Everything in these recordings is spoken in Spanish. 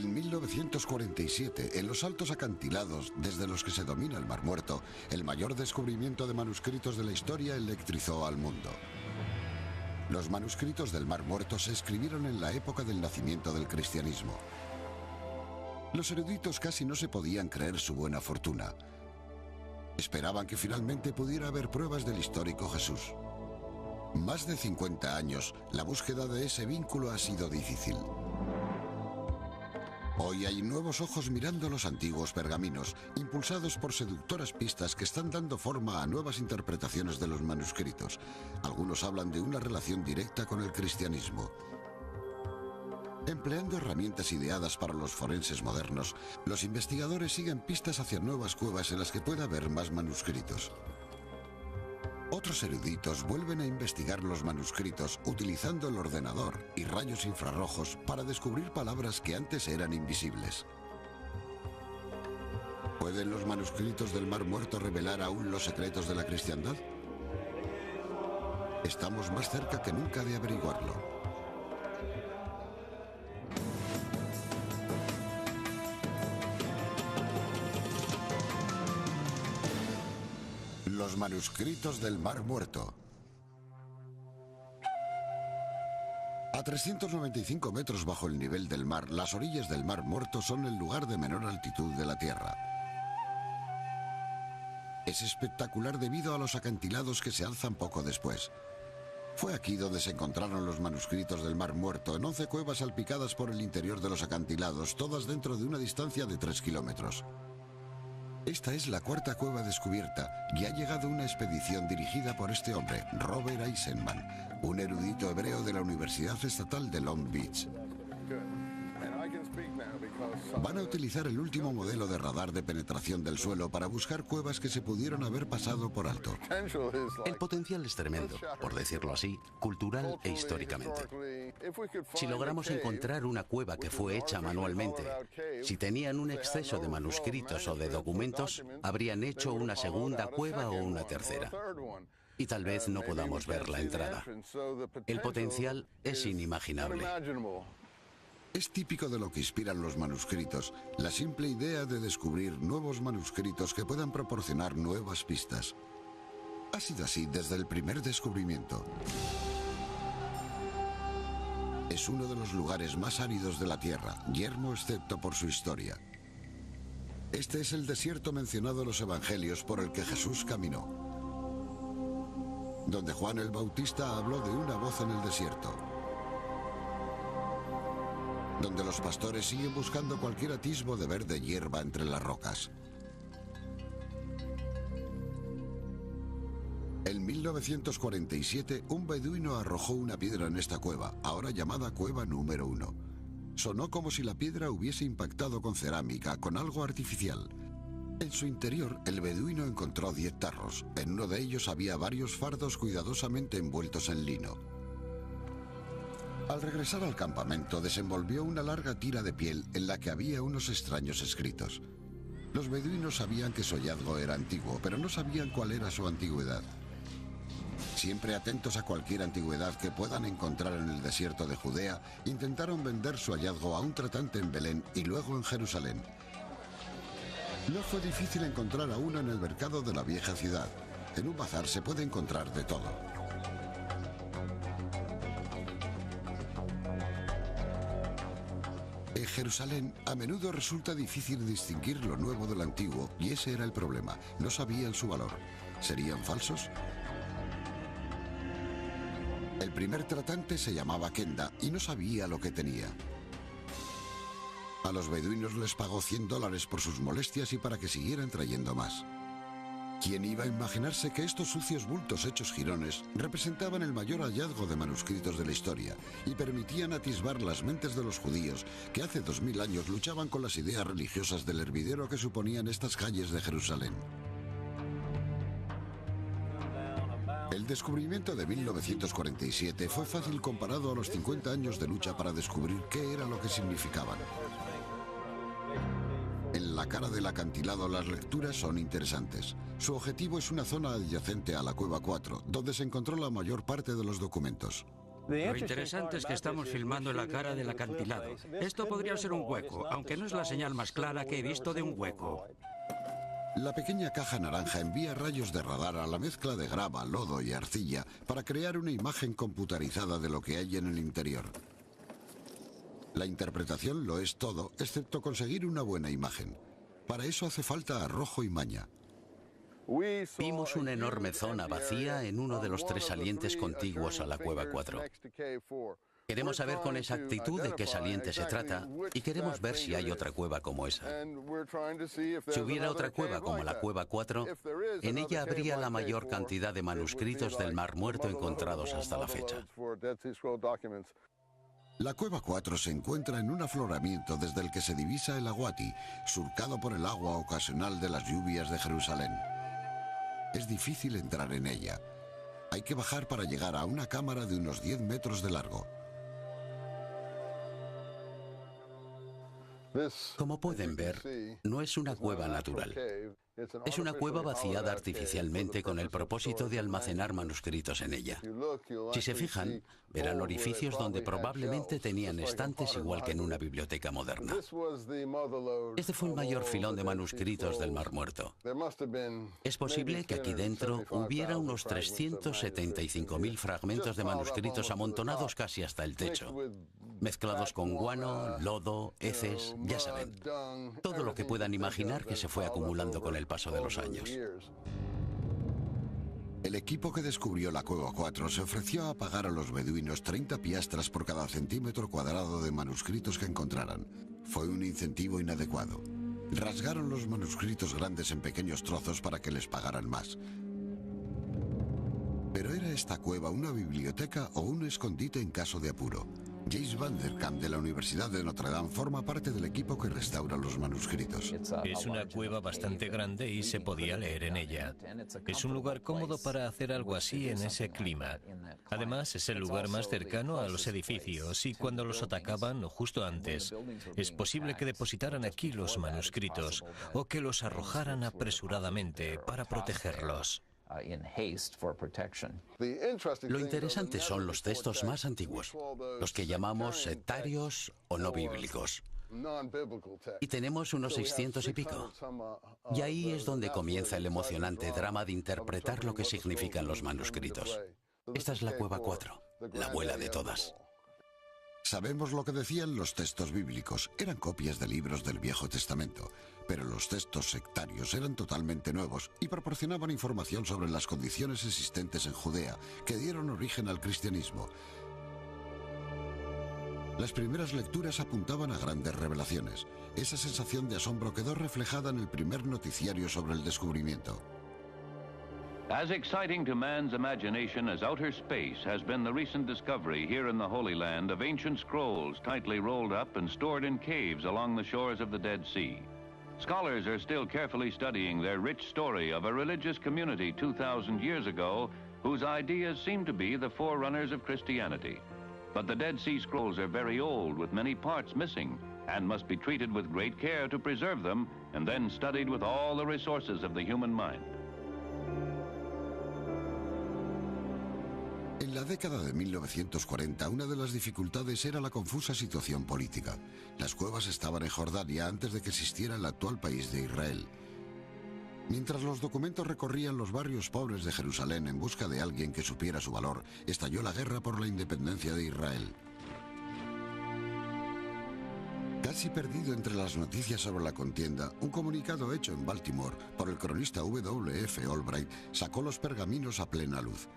En 1947, en los altos acantilados desde los que se domina el Mar Muerto, el mayor descubrimiento de manuscritos de la historia electrizó al mundo. Los manuscritos del Mar Muerto se escribieron en la época del nacimiento del cristianismo. Los eruditos casi no se podían creer su buena fortuna. Esperaban que finalmente pudiera haber pruebas del histórico Jesús. Más de 50 años, la búsqueda de ese vínculo ha sido difícil. Hoy hay nuevos ojos mirando los antiguos pergaminos, impulsados por seductoras pistas que están dando forma a nuevas interpretaciones de los manuscritos. Algunos hablan de una relación directa con el cristianismo. Empleando herramientas ideadas para los forenses modernos, los investigadores siguen pistas hacia nuevas cuevas en las que pueda haber más manuscritos. Otros eruditos vuelven a investigar los manuscritos utilizando el ordenador y rayos infrarrojos para descubrir palabras que antes eran invisibles. ¿Pueden los manuscritos del Mar Muerto revelar aún los secretos de la cristiandad? Estamos más cerca que nunca de averiguarlo. Los manuscritos del Mar Muerto. A 395 metros bajo el nivel del mar, las orillas del Mar Muerto son el lugar de menor altitud de la Tierra. Es espectacular debido a los acantilados que se alzan poco después. Fue aquí donde se encontraron los manuscritos del Mar Muerto, en 11 cuevas salpicadas por el interior de los acantilados, todas dentro de una distancia de 3 kilómetros. Esta es la cuarta cueva descubierta y ha llegado una expedición dirigida por este hombre, Robert Eisenman, un erudito hebreo de la Universidad Estatal de Long Beach. Van a utilizar el último modelo de radar de penetración del suelo para buscar cuevas que se pudieron haber pasado por alto. El potencial es tremendo, por decirlo así, cultural e históricamente. Si logramos encontrar una cueva que fue hecha manualmente, si tenían un exceso de manuscritos o de documentos, habrían hecho una segunda cueva o una tercera. Y tal vez no podamos ver la entrada. El potencial es inimaginable. Es típico de lo que inspiran los manuscritos, la simple idea de descubrir nuevos manuscritos que puedan proporcionar nuevas pistas. Ha sido así desde el primer descubrimiento. Es uno de los lugares más áridos de la Tierra, yermo excepto por su historia. Este es el desierto mencionado en los Evangelios por el que Jesús caminó, donde Juan el Bautista habló de una voz en el desierto, donde los pastores siguen buscando cualquier atisbo de verde hierba entre las rocas. En 1947, un beduino arrojó una piedra en esta cueva, ahora llamada Cueva número 1. Sonó como si la piedra hubiese impactado con cerámica, con algo artificial. En su interior, el beduino encontró 10 tarros. En uno de ellos había varios fardos cuidadosamente envueltos en lino. Al regresar al campamento, desenvolvió una larga tira de piel en la que había unos extraños escritos. Los beduinos sabían que su hallazgo era antiguo, pero no sabían cuál era su antigüedad. Siempre atentos a cualquier antigüedad que puedan encontrar en el desierto de Judea, intentaron vender su hallazgo a un tratante en Belén y luego en Jerusalén. No fue difícil encontrar a uno en el mercado de la vieja ciudad. En un bazar se puede encontrar de todo. En Jerusalén, a menudo resulta difícil distinguir lo nuevo de lo antiguo, y ese era el problema. No sabían su valor. ¿Serían falsos? El primer tratante se llamaba Kenda y no sabía lo que tenía. A los beduinos les pagó $100 por sus molestias y para que siguieran trayendo más. ¿Quién iba a imaginarse que estos sucios bultos hechos jirones representaban el mayor hallazgo de manuscritos de la historia y permitían atisbar las mentes de los judíos que hace 2000 años luchaban con las ideas religiosas del hervidero que suponían estas calles de Jerusalén? El descubrimiento de 1947 fue fácil comparado a los 50 años de lucha para descubrir qué era lo que significaban. En la cara del acantilado las lecturas son interesantes. Su objetivo es una zona adyacente a la Cueva 4, donde se encontró la mayor parte de los documentos. Lo interesante es que estamos filmando en la cara del acantilado. Esto podría ser un hueco, aunque no es la señal más clara que he visto de un hueco. La pequeña caja naranja envía rayos de radar a la mezcla de grava, lodo y arcilla para crear una imagen computarizada de lo que hay en el interior. La interpretación lo es todo, excepto conseguir una buena imagen. Para eso hace falta arrojo y maña. Vimos una enorme zona vacía en uno de los 3 salientes contiguos a la Cueva 4. Queremos saber con exactitud de qué saliente se trata y queremos ver si hay otra cueva como esa. Si hubiera otra cueva como la Cueva 4, en ella habría la mayor cantidad de manuscritos del Mar Muerto encontrados hasta la fecha. La Cueva 4 se encuentra en un afloramiento desde el que se divisa el Aguati, surcado por el agua ocasional de las lluvias de Jerusalén. Es difícil entrar en ella. Hay que bajar para llegar a una cámara de unos 10 metros de largo. Como pueden ver, no es una cueva natural. Es una cueva vaciada artificialmente con el propósito de almacenar manuscritos en ella. Si se fijan, verán orificios donde probablemente tenían estantes igual que en una biblioteca moderna. Este fue el mayor filón de manuscritos del Mar Muerto. Es posible que aquí dentro hubiera unos 375.000 fragmentos de manuscritos amontonados casi hasta el techo, mezclados con guano, lodo, heces, ya saben, todo lo que puedan imaginar que se fue acumulando con el paso de los años. El equipo que descubrió la Cueva 4 se ofreció a pagar a los beduinos 30 piastras por cada centímetro cuadrado de manuscritos que encontraran. Fue un incentivo inadecuado. Rasgaron los manuscritos grandes en pequeños trozos para que les pagaran más. Pero ¿era esta cueva una biblioteca o un escondite en caso de apuro? James Van der Kamp de la Universidad de Notre Dame forma parte del equipo que restaura los manuscritos. Es una cueva bastante grande y se podía leer en ella. Es un lugar cómodo para hacer algo así en ese clima. Además, es el lugar más cercano a los edificios y cuando los atacaban o justo antes, es posible que depositaran aquí los manuscritos o que los arrojaran apresuradamente para protegerlos. Lo interesante son los textos más antiguos, los que llamamos sectarios o no bíblicos. Y tenemos unos 600 y pico. Y ahí es donde comienza el emocionante drama de interpretar lo que significan los manuscritos. Esta es la Cueva 4, la abuela de todas. Sabemos lo que decían los textos bíblicos. Eran copias de libros del Viejo Testamento. Pero los textos sectarios eran totalmente nuevos y proporcionaban información sobre las condiciones existentes en Judea que dieron origen al cristianismo. Las primeras lecturas apuntaban a grandes revelaciones. Esa sensación de asombro quedó reflejada en el primer noticiario sobre el descubrimiento. As exciting to man's imagination as outer space has been the recent discovery here in the Holy Land of ancient scrolls tightly rolled up and stored in caves along the shores of the Dead Sea. Scholars are still carefully studying their rich story of a religious community 2,000 years ago whose ideas seem to be the forerunners of Christianity. But the Dead Sea Scrolls are very old with many parts missing and must be treated with great care to preserve them and then studied with all the resources of the human mind. En la década de 1940, una de las dificultades era la confusa situación política. Las cuevas estaban en Jordania antes de que existiera el actual país de Israel. Mientras los documentos recorrían los barrios pobres de Jerusalén en busca de alguien que supiera su valor, estalló la guerra por la independencia de Israel. Casi perdido entre las noticias sobre la contienda, un comunicado hecho en Baltimore por el cronista W.F. Albright sacó los pergaminos a plena luz.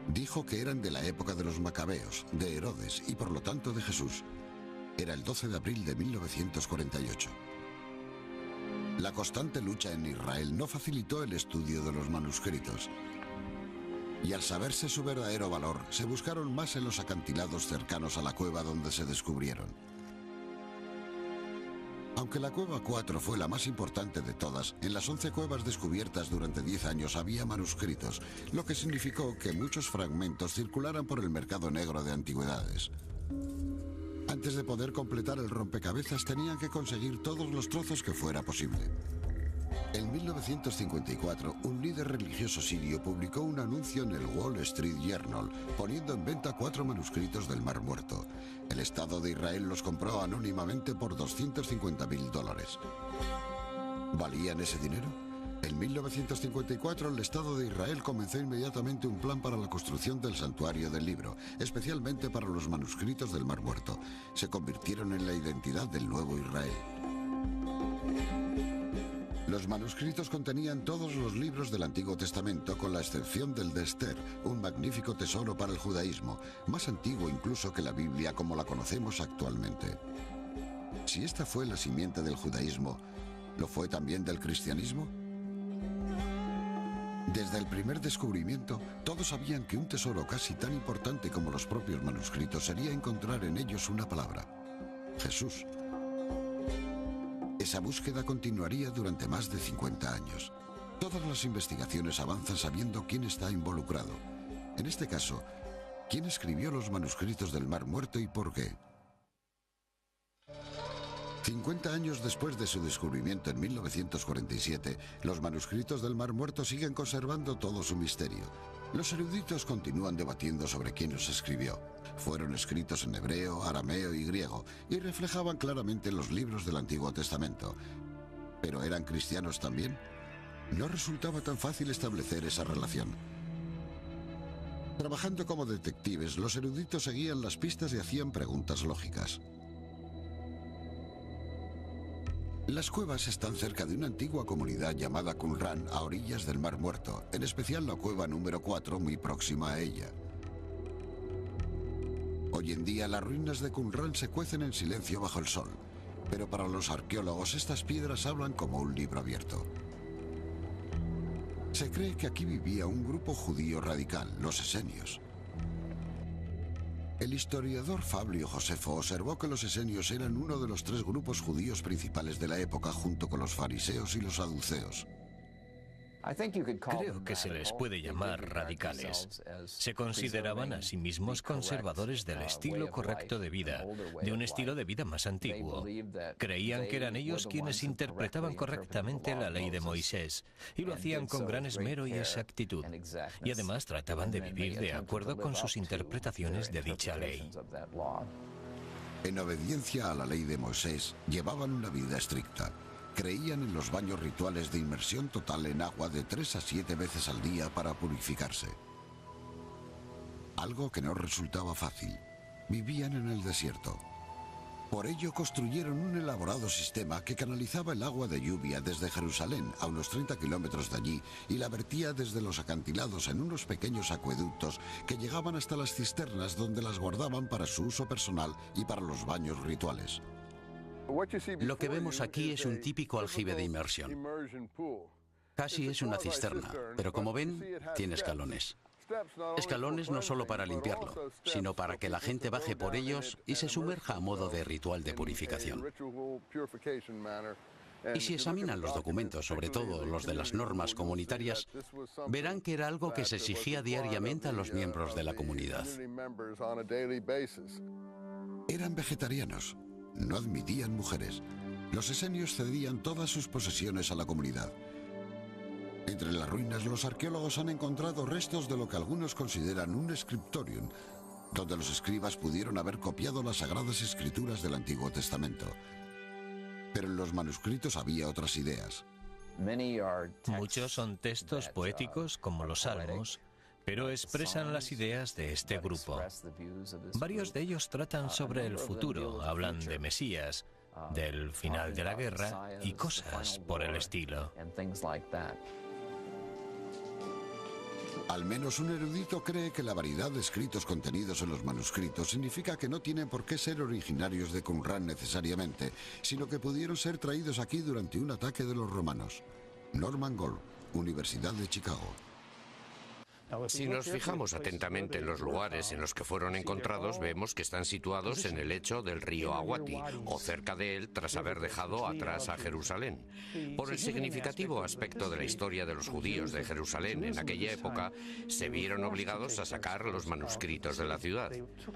Dijo que eran de la época de los Macabeos, de Herodes y por lo tanto de Jesús. Era el 12 de abril de 1948. La constante lucha en Israel no facilitó el estudio de los manuscritos. Y al saberse su verdadero valor, se buscaron más en los acantilados cercanos a la cueva donde se descubrieron. Aunque la Cueva 4 fue la más importante de todas, en las 11 cuevas descubiertas durante 10 años había manuscritos, lo que significó que muchos fragmentos circularan por el mercado negro de antigüedades. Antes de poder completar el rompecabezas tenían que conseguir todos los trozos que fuera posible. En 1954, un líder religioso sirio publicó un anuncio en el Wall Street Journal, poniendo en venta 4 manuscritos del Mar Muerto. El Estado de Israel los compró anónimamente por $250.000. ¿Valían ese dinero? En 1954, el Estado de Israel comenzó inmediatamente un plan para la construcción del santuario del libro, especialmente para los manuscritos del Mar Muerto. Se convirtieron en la identidad del nuevo Israel. Los manuscritos contenían todos los libros del Antiguo Testamento, con la excepción del de Esther, un magnífico tesoro para el judaísmo, más antiguo incluso que la Biblia como la conocemos actualmente. Si esta fue la simiente del judaísmo, ¿lo fue también del cristianismo? Desde el primer descubrimiento, todos sabían que un tesoro casi tan importante como los propios manuscritos sería encontrar en ellos una palabra: Jesús. Esa búsqueda continuaría durante más de 50 años. Todas las investigaciones avanzan sabiendo quién está involucrado. En este caso, ¿quién escribió los manuscritos del Mar Muerto y por qué? 50 años después de su descubrimiento en 1947, los manuscritos del Mar Muerto siguen conservando todo su misterio. Los eruditos continúan debatiendo sobre quién los escribió. Fueron escritos en hebreo, arameo y griego, y reflejaban claramente los libros del Antiguo Testamento. ¿Pero eran cristianos también? No resultaba tan fácil establecer esa relación. Trabajando como detectives, los eruditos seguían las pistas y hacían preguntas lógicas. Las cuevas están cerca de una antigua comunidad llamada Qumran, a orillas del Mar Muerto, en especial la cueva número 4, muy próxima a ella. Hoy en día las ruinas de Qumran se cuecen en silencio bajo el sol, pero para los arqueólogos estas piedras hablan como un libro abierto. Se cree que aquí vivía un grupo judío radical, los esenios. El historiador Fabio Josefo observó que los esenios eran uno de los 3 grupos judíos principales de la época, junto con los fariseos y los saduceos. Creo que se les puede llamar radicales. Se consideraban a sí mismos conservadores del estilo correcto de vida, de un estilo de vida más antiguo. Creían que eran ellos quienes interpretaban correctamente la ley de Moisés, y lo hacían con gran esmero y exactitud. Y además trataban de vivir de acuerdo con sus interpretaciones de dicha ley. En obediencia a la ley de Moisés, llevaban una vida estricta. Creían en los baños rituales de inmersión total en agua de 3 a 7 veces al día para purificarse. Algo que no resultaba fácil. Vivían en el desierto. Por ello construyeron un elaborado sistema que canalizaba el agua de lluvia desde Jerusalén, a unos 30 kilómetros de allí, y la vertía desde los acantilados en unos pequeños acueductos que llegaban hasta las cisternas, donde las guardaban para su uso personal y para los baños rituales. Lo que vemos aquí es un típico aljibe de inmersión. Casi es una cisterna, pero como ven, tiene escalones. Escalones no solo para limpiarlo, sino para que la gente baje por ellos y se sumerja a modo de ritual de purificación. Y si examinan los documentos, sobre todo los de las normas comunitarias, verán que era algo que se exigía diariamente a los miembros de la comunidad. Eran vegetarianos. No admitían mujeres. Los esenios cedían todas sus posesiones a la comunidad. Entre las ruinas, los arqueólogos han encontrado restos de lo que algunos consideran un scriptorium, donde los escribas pudieron haber copiado las sagradas escrituras del Antiguo Testamento. Pero en los manuscritos había otras ideas. Muchos son textos poéticos, como los Salmos, pero expresan las ideas de este grupo. Varios de ellos tratan sobre el futuro, hablan de Mesías, del final de la guerra y cosas por el estilo. Al menos un erudito cree que la variedad de escritos contenidos en los manuscritos significa que no tienen por qué ser originarios de Qumran necesariamente, sino que pudieron ser traídos aquí durante un ataque de los romanos. Norman Gold, Universidad de Chicago. Si nos fijamos atentamente en los lugares en los que fueron encontrados, vemos que están situados en el lecho del río Awati, o cerca de él tras haber dejado atrás a Jerusalén. Por el significativo aspecto de la historia de los judíos de Jerusalén en aquella época, se vieron obligados a sacar los manuscritos de la ciudad.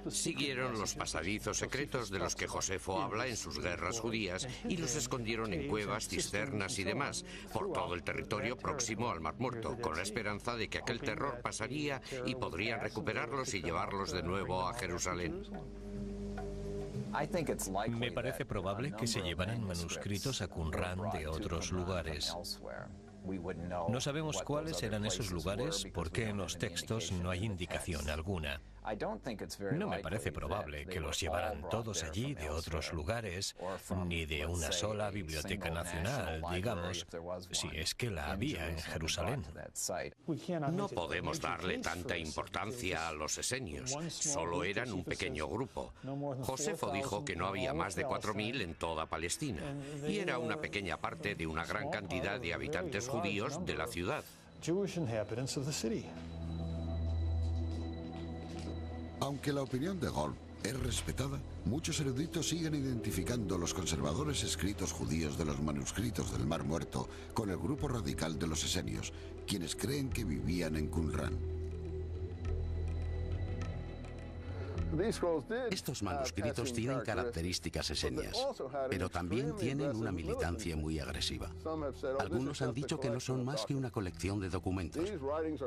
Siguieron los pasadizos secretos de los que Josefo habla en sus guerras judías y los escondieron en cuevas, cisternas y demás, por todo el territorio próximo al Mar Muerto, con la esperanza de que aquel terror pasaría y podrían recuperarlos y llevarlos de nuevo a Jerusalén. Me parece probable que se llevaran manuscritos a Qumrán de otros lugares. No sabemos cuáles eran esos lugares porque en los textos no hay indicación alguna. No me parece probable que los llevaran todos allí de otros lugares, ni de una sola biblioteca nacional, digamos, si es que la había en Jerusalén. No podemos darle tanta importancia a los esenios, solo eran un pequeño grupo. Josefo dijo que no había más de 4.000 en toda Palestina, y era una pequeña parte de una gran cantidad de habitantes judíos de la ciudad. Aunque la opinión de Golb es respetada, muchos eruditos siguen identificando los conservadores escritos judíos de los manuscritos del Mar Muerto con el grupo radical de los esenios, quienes creen que vivían en Qumrán. Estos manuscritos tienen características esenias, pero también tienen una militancia muy agresiva. Algunos han dicho que no son más que una colección de documentos.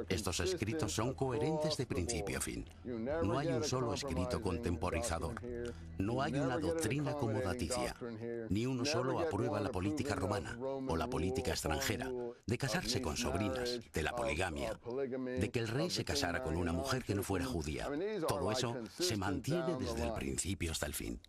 Estos escritos son coherentes de principio a fin. No hay un solo escrito contemporizador. No hay una doctrina acomodaticia. Ni uno solo aprueba la política romana o la política extranjera, de casarse con sobrinas, de la poligamia, de que el rey se casara con una mujer que no fuera judía. Todo eso se mantiene desde el principio hasta el fin.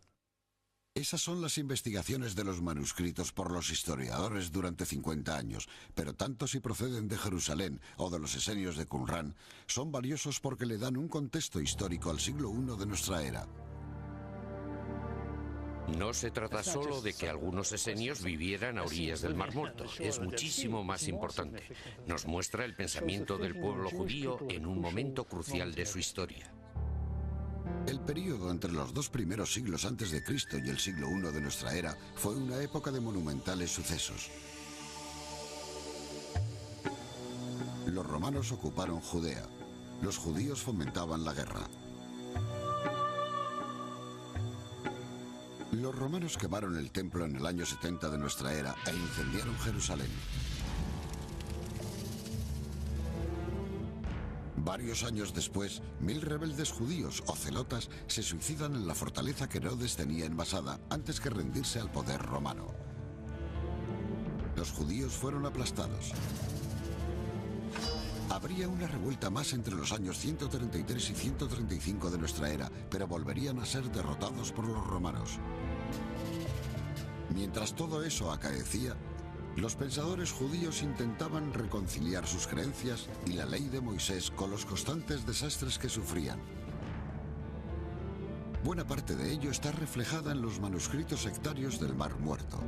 Esas son las investigaciones de los manuscritos por los historiadores durante 50 años, pero tanto si proceden de Jerusalén o de los esenios de Qumrán, son valiosos porque le dan un contexto histórico al siglo I de nuestra era. No se trata solo de que algunos esenios vivieran a orillas del Mar Muerto, es muchísimo más importante. Nos muestra el pensamiento del pueblo judío en un momento crucial de su historia. El período entre los 2 primeros siglos antes de Cristo y el siglo I de nuestra era fue una época de monumentales sucesos. Los romanos ocuparon Judea. Los judíos fomentaban la guerra. Los romanos quemaron el templo en el año 70 de nuestra era e incendiaron Jerusalén. Varios años después, 1000 rebeldes judíos o celotas se suicidan en la fortaleza que Herodes tenía envasada antes que rendirse al poder romano. Los judíos fueron aplastados. Habría una revuelta más entre los años 133 y 135 de nuestra era, pero volverían a ser derrotados por los romanos. Mientras todo eso acaecía, los pensadores judíos intentaban reconciliar sus creencias y la ley de Moisés con los constantes desastres que sufrían. Buena parte de ello está reflejada en los manuscritos sectarios del Mar Muerto.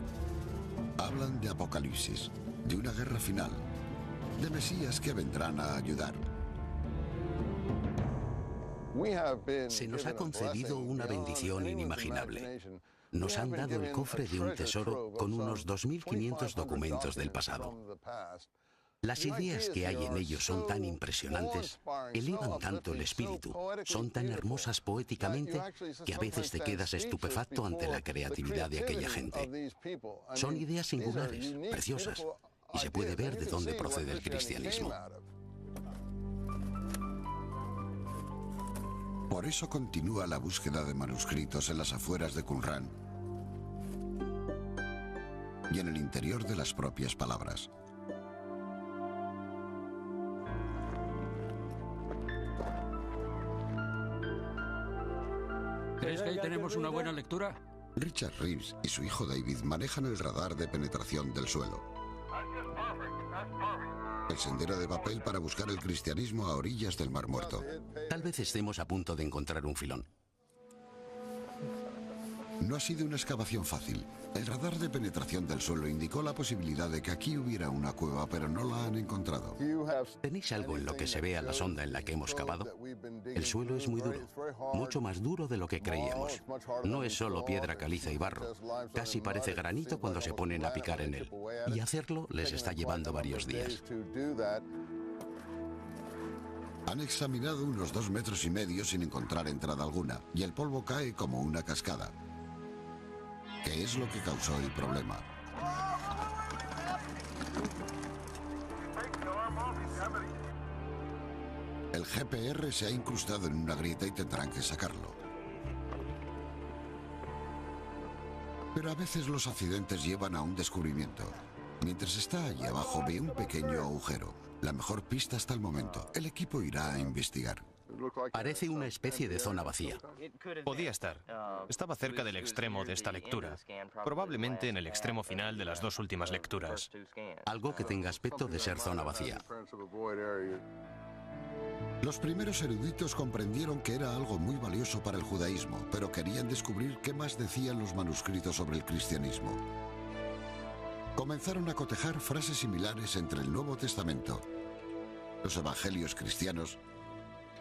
Hablan de Apocalipsis, de una guerra final, de Mesías que vendrán a ayudar. Se nos ha concedido una bendición inimaginable. Nos han dado el cofre de un tesoro con unos 2.500 documentos del pasado. Las ideas que hay en ellos son tan impresionantes, elevan tanto el espíritu, son tan hermosas poéticamente que a veces te quedas estupefacto ante la creatividad de aquella gente. Son ideas singulares, preciosas, y se puede ver de dónde procede el cristianismo. Por eso continúa la búsqueda de manuscritos en las afueras de Qumrán y en el interior de las propias palabras. ¿Crees que ahí tenemos una buena lectura? Richard Reeves y su hijo David manejan el radar de penetración del suelo. El sendero de papel para buscar el cristianismo a orillas del Mar Muerto. Tal vez estemos a punto de encontrar un filón. No ha sido una excavación fácil. El radar de penetración del suelo indicó la posibilidad de que aquí hubiera una cueva, pero no la han encontrado. ¿Tenéis algo en lo que se vea la sonda en la que hemos cavado? El suelo es muy duro, mucho más duro de lo que creíamos. No es solo piedra caliza y barro. Casi parece granito cuando se ponen a picar en él. Y hacerlo les está llevando varios días. Han examinado unos 2,5 metros sin encontrar entrada alguna, y el polvo cae como una cascada. ¿Qué es lo que causó el problema? El GPR se ha incrustado en una grieta y tendrán que sacarlo. Pero a veces los accidentes llevan a un descubrimiento. Mientras está allí abajo ve un pequeño agujero. La mejor pista hasta el momento. El equipo irá a investigar. Parece una especie de zona vacía. Podía estar. Estaba cerca del extremo de esta lectura. Probablemente en el extremo final de las 2 últimas lecturas. Algo que tenga aspecto de ser zona vacía. Los primeros eruditos comprendieron que era algo muy valioso para el judaísmo, pero querían descubrir qué más decían los manuscritos sobre el cristianismo. Comenzaron a cotejar frases similares entre el Nuevo Testamento, los evangelios cristianos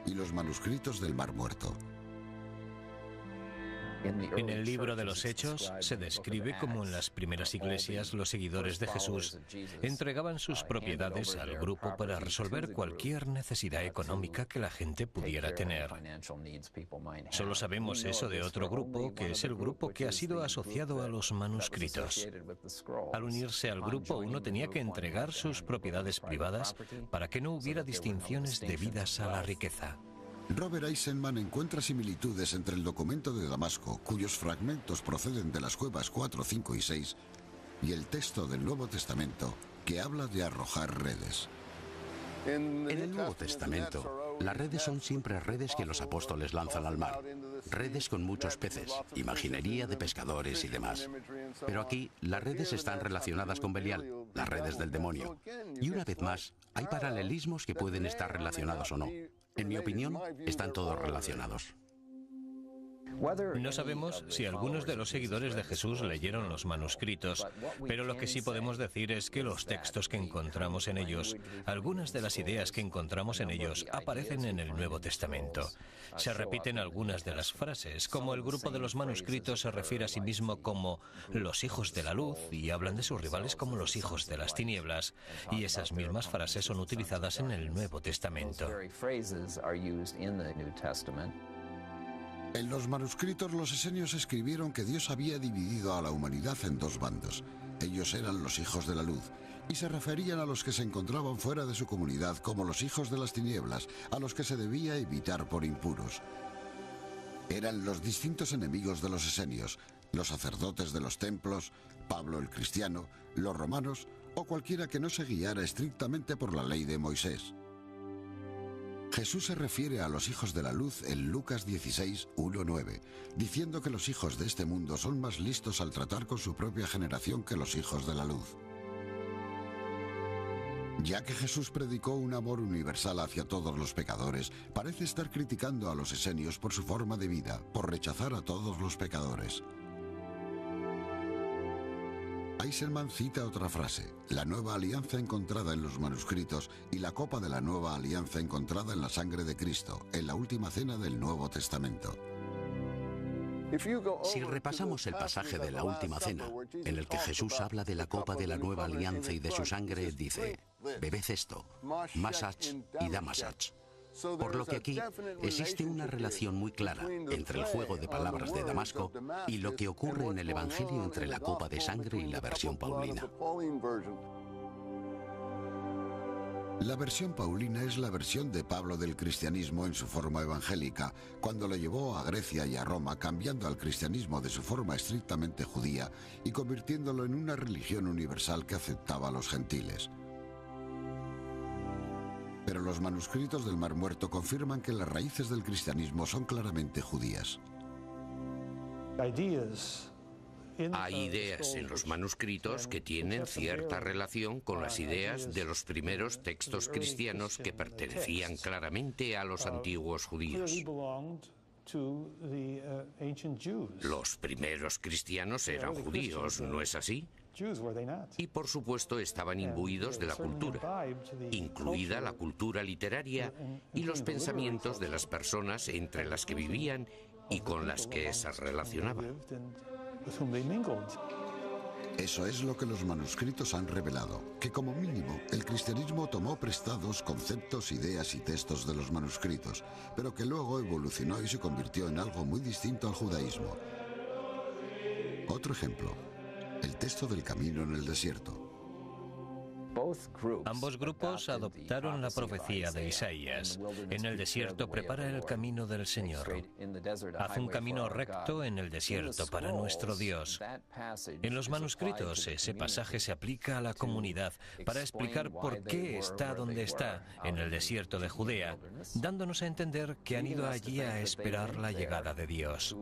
y los manuscritos del Mar Muerto. En el libro de los Hechos se describe cómo en las primeras iglesias los seguidores de Jesús entregaban sus propiedades al grupo para resolver cualquier necesidad económica que la gente pudiera tener. Solo sabemos eso de otro grupo, que es el grupo que ha sido asociado a los manuscritos. Al unirse al grupo, uno tenía que entregar sus propiedades privadas para que no hubiera distinciones debidas a la riqueza. Robert Eisenman encuentra similitudes entre el documento de Damasco, cuyos fragmentos proceden de las cuevas 4, 5 y 6, y el texto del Nuevo Testamento, que habla de arrojar redes. En el Nuevo Testamento, las redes son siempre redes que los apóstoles lanzan al mar. Redes con muchos peces, imaginería de pescadores y demás. Pero aquí, las redes están relacionadas con Belial, las redes del demonio. Y una vez más, hay paralelismos que pueden estar relacionados o no. En mi opinión, están todos relacionados. No sabemos si algunos de los seguidores de Jesús leyeron los manuscritos, pero lo que sí podemos decir es que los textos que encontramos en ellos, algunas de las ideas que encontramos en ellos, aparecen en el Nuevo Testamento. Se repiten algunas de las frases, como el grupo de los manuscritos se refiere a sí mismo como los hijos de la luz y hablan de sus rivales como los hijos de las tinieblas, y esas mismas frases son utilizadas en el Nuevo Testamento. En los manuscritos los esenios escribieron que Dios había dividido a la humanidad en 2 bandos. Ellos eran los hijos de la luz, y se referían a los que se encontraban fuera de su comunidad como los hijos de las tinieblas, a los que se debía evitar por impuros. Eran los distintos enemigos de los esenios, los sacerdotes de los templos, Pablo el cristiano, los romanos o cualquiera que no se guiara estrictamente por la ley de Moisés. Jesús se refiere a los hijos de la luz en Lucas 16, 1-9, diciendo que los hijos de este mundo son más listos al tratar con su propia generación que los hijos de la luz. Ya que Jesús predicó un amor universal hacia todos los pecadores, parece estar criticando a los esenios por su forma de vida, por rechazar a todos los pecadores. Eisenman cita otra frase, la nueva alianza encontrada en los manuscritos y la copa de la nueva alianza encontrada en la sangre de Cristo, en la última cena del Nuevo Testamento. Si repasamos el pasaje de la última cena, en el que Jesús habla de la copa de la nueva alianza y de su sangre, dice, bebed esto, Masach y Damasach. Por lo que aquí existe una relación muy clara entre el juego de palabras de Damasco y lo que ocurre en el Evangelio entre la copa de sangre y la versión paulina. La versión paulina es la versión de Pablo del cristianismo en su forma evangélica, cuando lo llevó a Grecia y a Roma, cambiando al cristianismo de su forma estrictamente judía y convirtiéndolo en una religión universal que aceptaba a los gentiles. Pero los manuscritos del Mar Muerto confirman que las raíces del cristianismo son claramente judías. Hay ideas en los manuscritos que tienen cierta relación con las ideas de los primeros textos cristianos que pertenecían claramente a los antiguos judíos. Los primeros cristianos eran judíos, ¿no es así? Y por supuesto estaban imbuidos de la cultura, incluida la cultura literaria y los pensamientos de las personas entre las que vivían y con las que se relacionaban. Eso es lo que los manuscritos han revelado, que como mínimo el cristianismo tomó prestados conceptos, ideas y textos de los manuscritos, pero que luego evolucionó y se convirtió en algo muy distinto al judaísmo. Otro ejemplo, el texto del camino en el desierto. Ambos grupos adoptaron la profecía de Isaías. En el desierto prepara el camino del Señor. Haz un camino recto en el desierto para nuestro Dios. En los manuscritos ese pasaje se aplica a la comunidad para explicar por qué está donde está, en el desierto de Judea, dándonos a entender que han ido allí a esperar la llegada de Dios.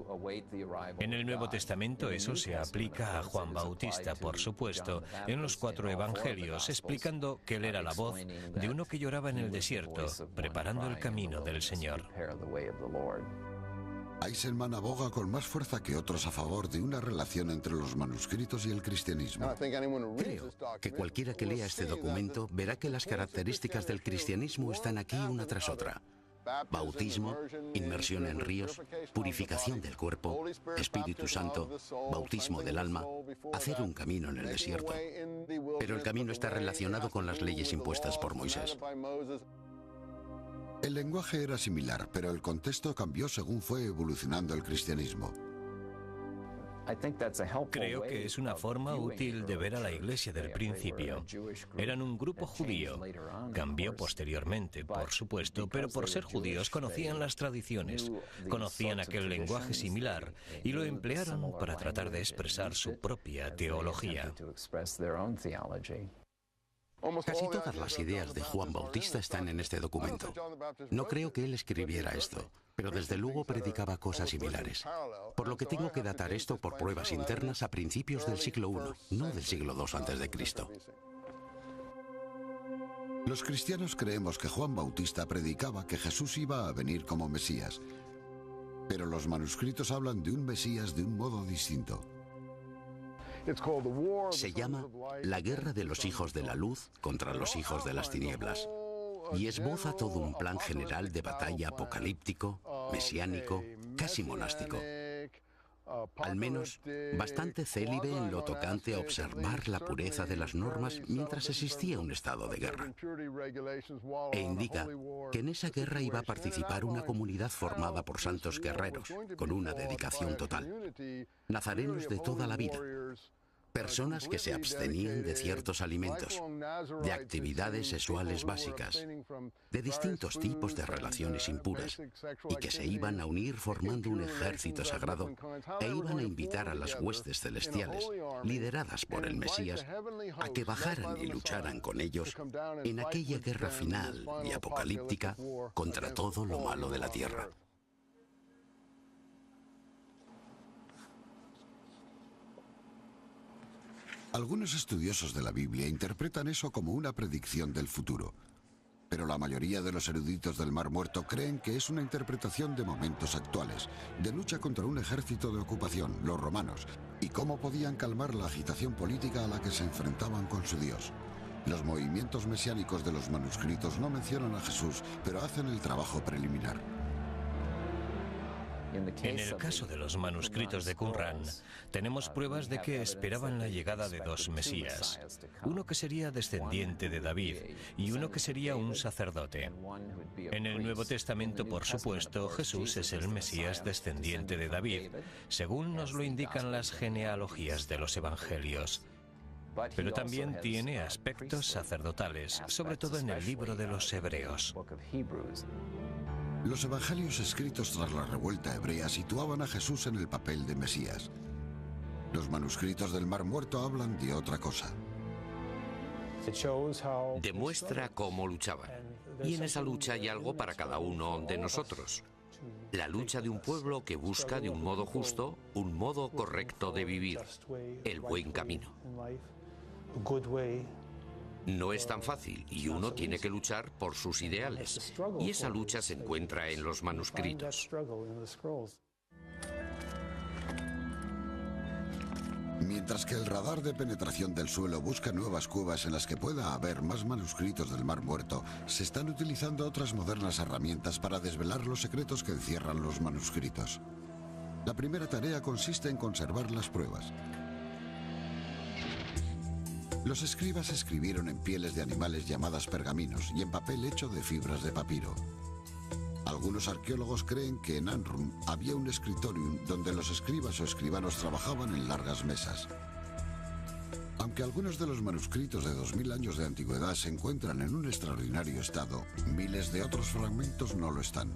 En el Nuevo Testamento eso se aplica a Juan Bautista, por supuesto, en los 4 evangelios, explicando que él era la voz de uno que lloraba en el desierto, preparando el camino del Señor. Eisenman aboga con más fuerza que otros a favor de una relación entre los manuscritos y el cristianismo. Creo que cualquiera que lea este documento verá que las características del cristianismo están aquí una tras otra. Bautismo, inmersión en ríos, purificación del cuerpo, Espíritu Santo, bautismo del alma, hacer un camino en el desierto. Pero el camino está relacionado con las leyes impuestas por Moisés. El lenguaje era similar, pero el contexto cambió según fue evolucionando el cristianismo. Creo que es una forma útil de ver a la Iglesia del principio. Eran un grupo judío. Cambió posteriormente, por supuesto, pero por ser judíos conocían las tradiciones, conocían aquel lenguaje similar y lo emplearon para tratar de expresar su propia teología. Casi todas las ideas de Juan Bautista están en este documento. No creo que él escribiera esto, pero desde luego predicaba cosas similares. Por lo que tengo que datar esto por pruebas internas a principios del siglo I, no del siglo II a.C. Los cristianos creemos que Juan Bautista predicaba que Jesús iba a venir como Mesías, pero los manuscritos hablan de un Mesías de un modo distinto. Se llama La guerra de los hijos de la luz contra los hijos de las tinieblas y esboza todo un plan general de batalla apocalíptico, mesiánico, casi monástico. Al menos bastante célibe en lo tocante a observar la pureza de las normas mientras existía un estado de guerra. E indica que en esa guerra iba a participar una comunidad formada por santos guerreros, con una dedicación total. Nazarenos de toda la vida. Personas que se abstenían de ciertos alimentos, de actividades sexuales básicas, de distintos tipos de relaciones impuras, y que se iban a unir formando un ejército sagrado e iban a invitar a las huestes celestiales, lideradas por el Mesías, a que bajaran y lucharan con ellos en aquella guerra final y apocalíptica contra todo lo malo de la tierra. Algunos estudiosos de la Biblia interpretan eso como una predicción del futuro, pero la mayoría de los eruditos del Mar Muerto creen que es una interpretación de momentos actuales, de lucha contra un ejército de ocupación, los romanos, y cómo podían calmar la agitación política a la que se enfrentaban con su Dios. Los movimientos mesiánicos de los manuscritos no mencionan a Jesús, pero hacen el trabajo preliminar. En el caso de los manuscritos de Qumran, tenemos pruebas de que esperaban la llegada de 2 Mesías, uno que sería descendiente de David y uno que sería un sacerdote. En el Nuevo Testamento, por supuesto, Jesús es el Mesías descendiente de David, según nos lo indican las genealogías de los Evangelios. Pero también tiene aspectos sacerdotales, sobre todo en el libro de los Hebreos. Los evangelios escritos tras la revuelta hebrea situaban a Jesús en el papel de Mesías. Los manuscritos del Mar Muerto hablan de otra cosa. Demuestra cómo luchaban. Y en esa lucha hay algo para cada uno de nosotros. La lucha de un pueblo que busca de un modo justo, un modo correcto de vivir, el buen camino. No es tan fácil y uno tiene que luchar por sus ideales. Y esa lucha se encuentra en los manuscritos. Mientras que el radar de penetración del suelo busca nuevas cuevas en las que pueda haber más manuscritos del Mar Muerto, se están utilizando otras modernas herramientas para desvelar los secretos que encierran los manuscritos. La primera tarea consiste en conservar las pruebas. Los escribas escribieron en pieles de animales llamadas pergaminos y en papel hecho de fibras de papiro. Algunos arqueólogos creen que en Anrum había un escritorium donde los escribas o escribanos trabajaban en largas mesas. Aunque algunos de los manuscritos de 2000 años de antigüedad se encuentran en un extraordinario estado, miles de otros fragmentos no lo están.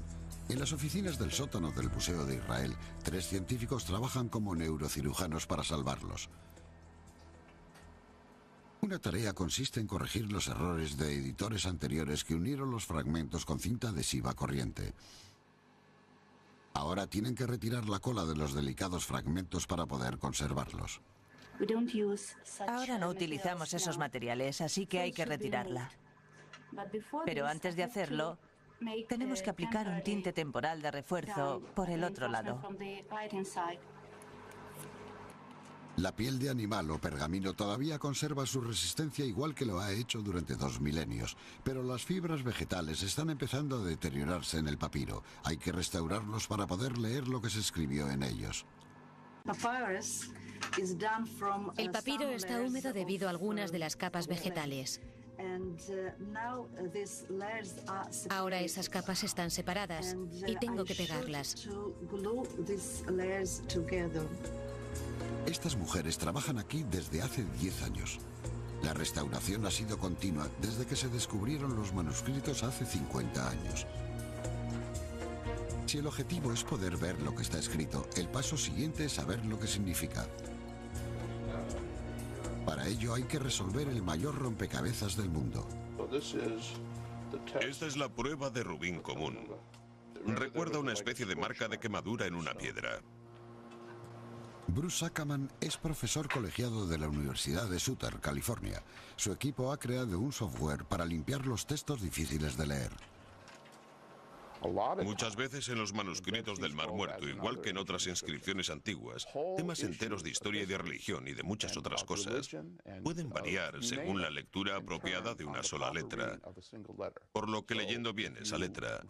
En las oficinas del sótano del Museo de Israel, 3 científicos trabajan como neurocirujanos para salvarlos. Una tarea consiste en corregir los errores de editores anteriores que unieron los fragmentos con cinta adhesiva corriente. Ahora tienen que retirar la cola de los delicados fragmentos para poder conservarlos. Ahora no utilizamos esos materiales, así que hay que retirarla. Pero antes de hacerlo, tenemos que aplicar un tinte temporal de refuerzo por el otro lado. La piel de animal o pergamino todavía conserva su resistencia igual que lo ha hecho durante 2 milenios, pero las fibras vegetales están empezando a deteriorarse en el papiro. Hay que restaurarlos para poder leer lo que se escribió en ellos. El papiro está húmedo debido a algunas de las capas vegetales. Ahora esas capas están separadas y tengo que pegarlas. Estas mujeres trabajan aquí desde hace 10 años. La restauración ha sido continua desde que se descubrieron los manuscritos hace 50 años. Si el objetivo es poder ver lo que está escrito, el paso siguiente es saber lo que significa. Para ello hay que resolver el mayor rompecabezas del mundo. Esta es la prueba de rubín común. Recuerda una especie de marca de quemadura en una piedra. Bruce Ackerman es profesor colegiado de la Universidad de Sutter, California. Su equipo ha creado un software para limpiar los textos difíciles de leer. Muchas veces en los manuscritos del Mar Muerto, igual que en otras inscripciones antiguas, temas enteros de historia y de religión y de muchas otras cosas pueden variar según la lectura apropiada de una sola letra, por lo que leyendo bien esa letra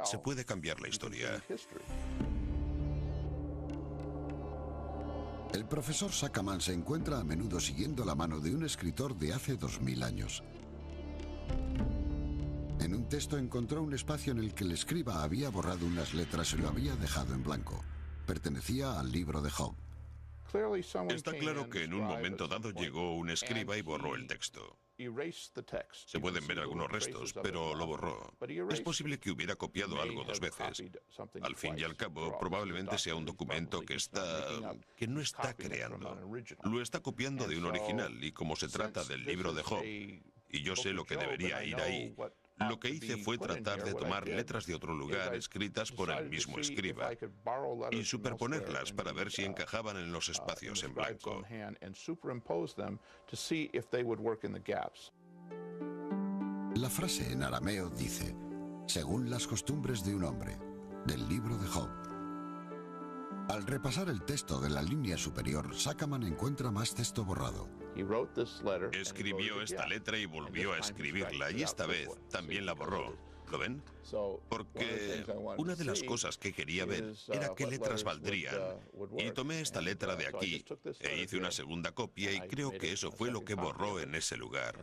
se puede cambiar la historia. El profesor Sackerman se encuentra a menudo siguiendo la mano de un escritor de hace 2000 años. En un texto encontró un espacio en el que el escriba había borrado unas letras y lo había dejado en blanco. Pertenecía al libro de Job. Está claro que en un momento dado llegó un escriba y borró el texto. Se pueden ver algunos restos, pero lo borró. Es posible que hubiera copiado algo 2 veces. Al fin y al cabo, probablemente sea un documento que no está creando. Lo está copiando de un original, y como se trata del libro de Job, y yo sé lo que debería ir ahí, lo que hice fue tratar de tomar letras de otro lugar escritas por el mismo escriba y superponerlas para ver si encajaban en los espacios en blanco. La frase en arameo dice, según las costumbres de un hombre, del libro de Job. Al repasar el texto de la línea superior, Sackerman encuentra más texto borrado. Escribió esta letra y volvió a escribirla, y esta vez también la borró. ¿Lo ven? Porque una de las cosas que quería ver era qué letras valdrían. Y tomé esta letra de aquí e hice una segunda copia, y creo que eso fue lo que borró en ese lugar.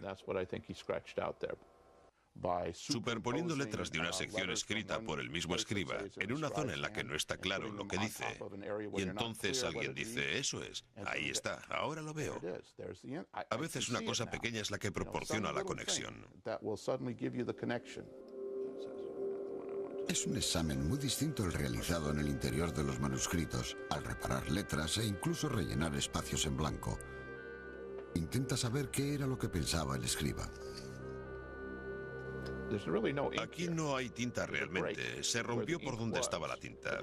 Superponiendo letras de una sección escrita por el mismo escriba en una zona en la que no está claro lo que dice, y entonces alguien dice, eso es, ahí está, ahora lo veo. A veces una cosa pequeña es la que proporciona la conexión. Es un examen muy distinto el realizado en el interior de los manuscritos, al reparar letras e incluso rellenar espacios en blanco. Intenta saber qué era lo que pensaba el escriba. Aquí no hay tinta realmente, se rompió por donde estaba la tinta.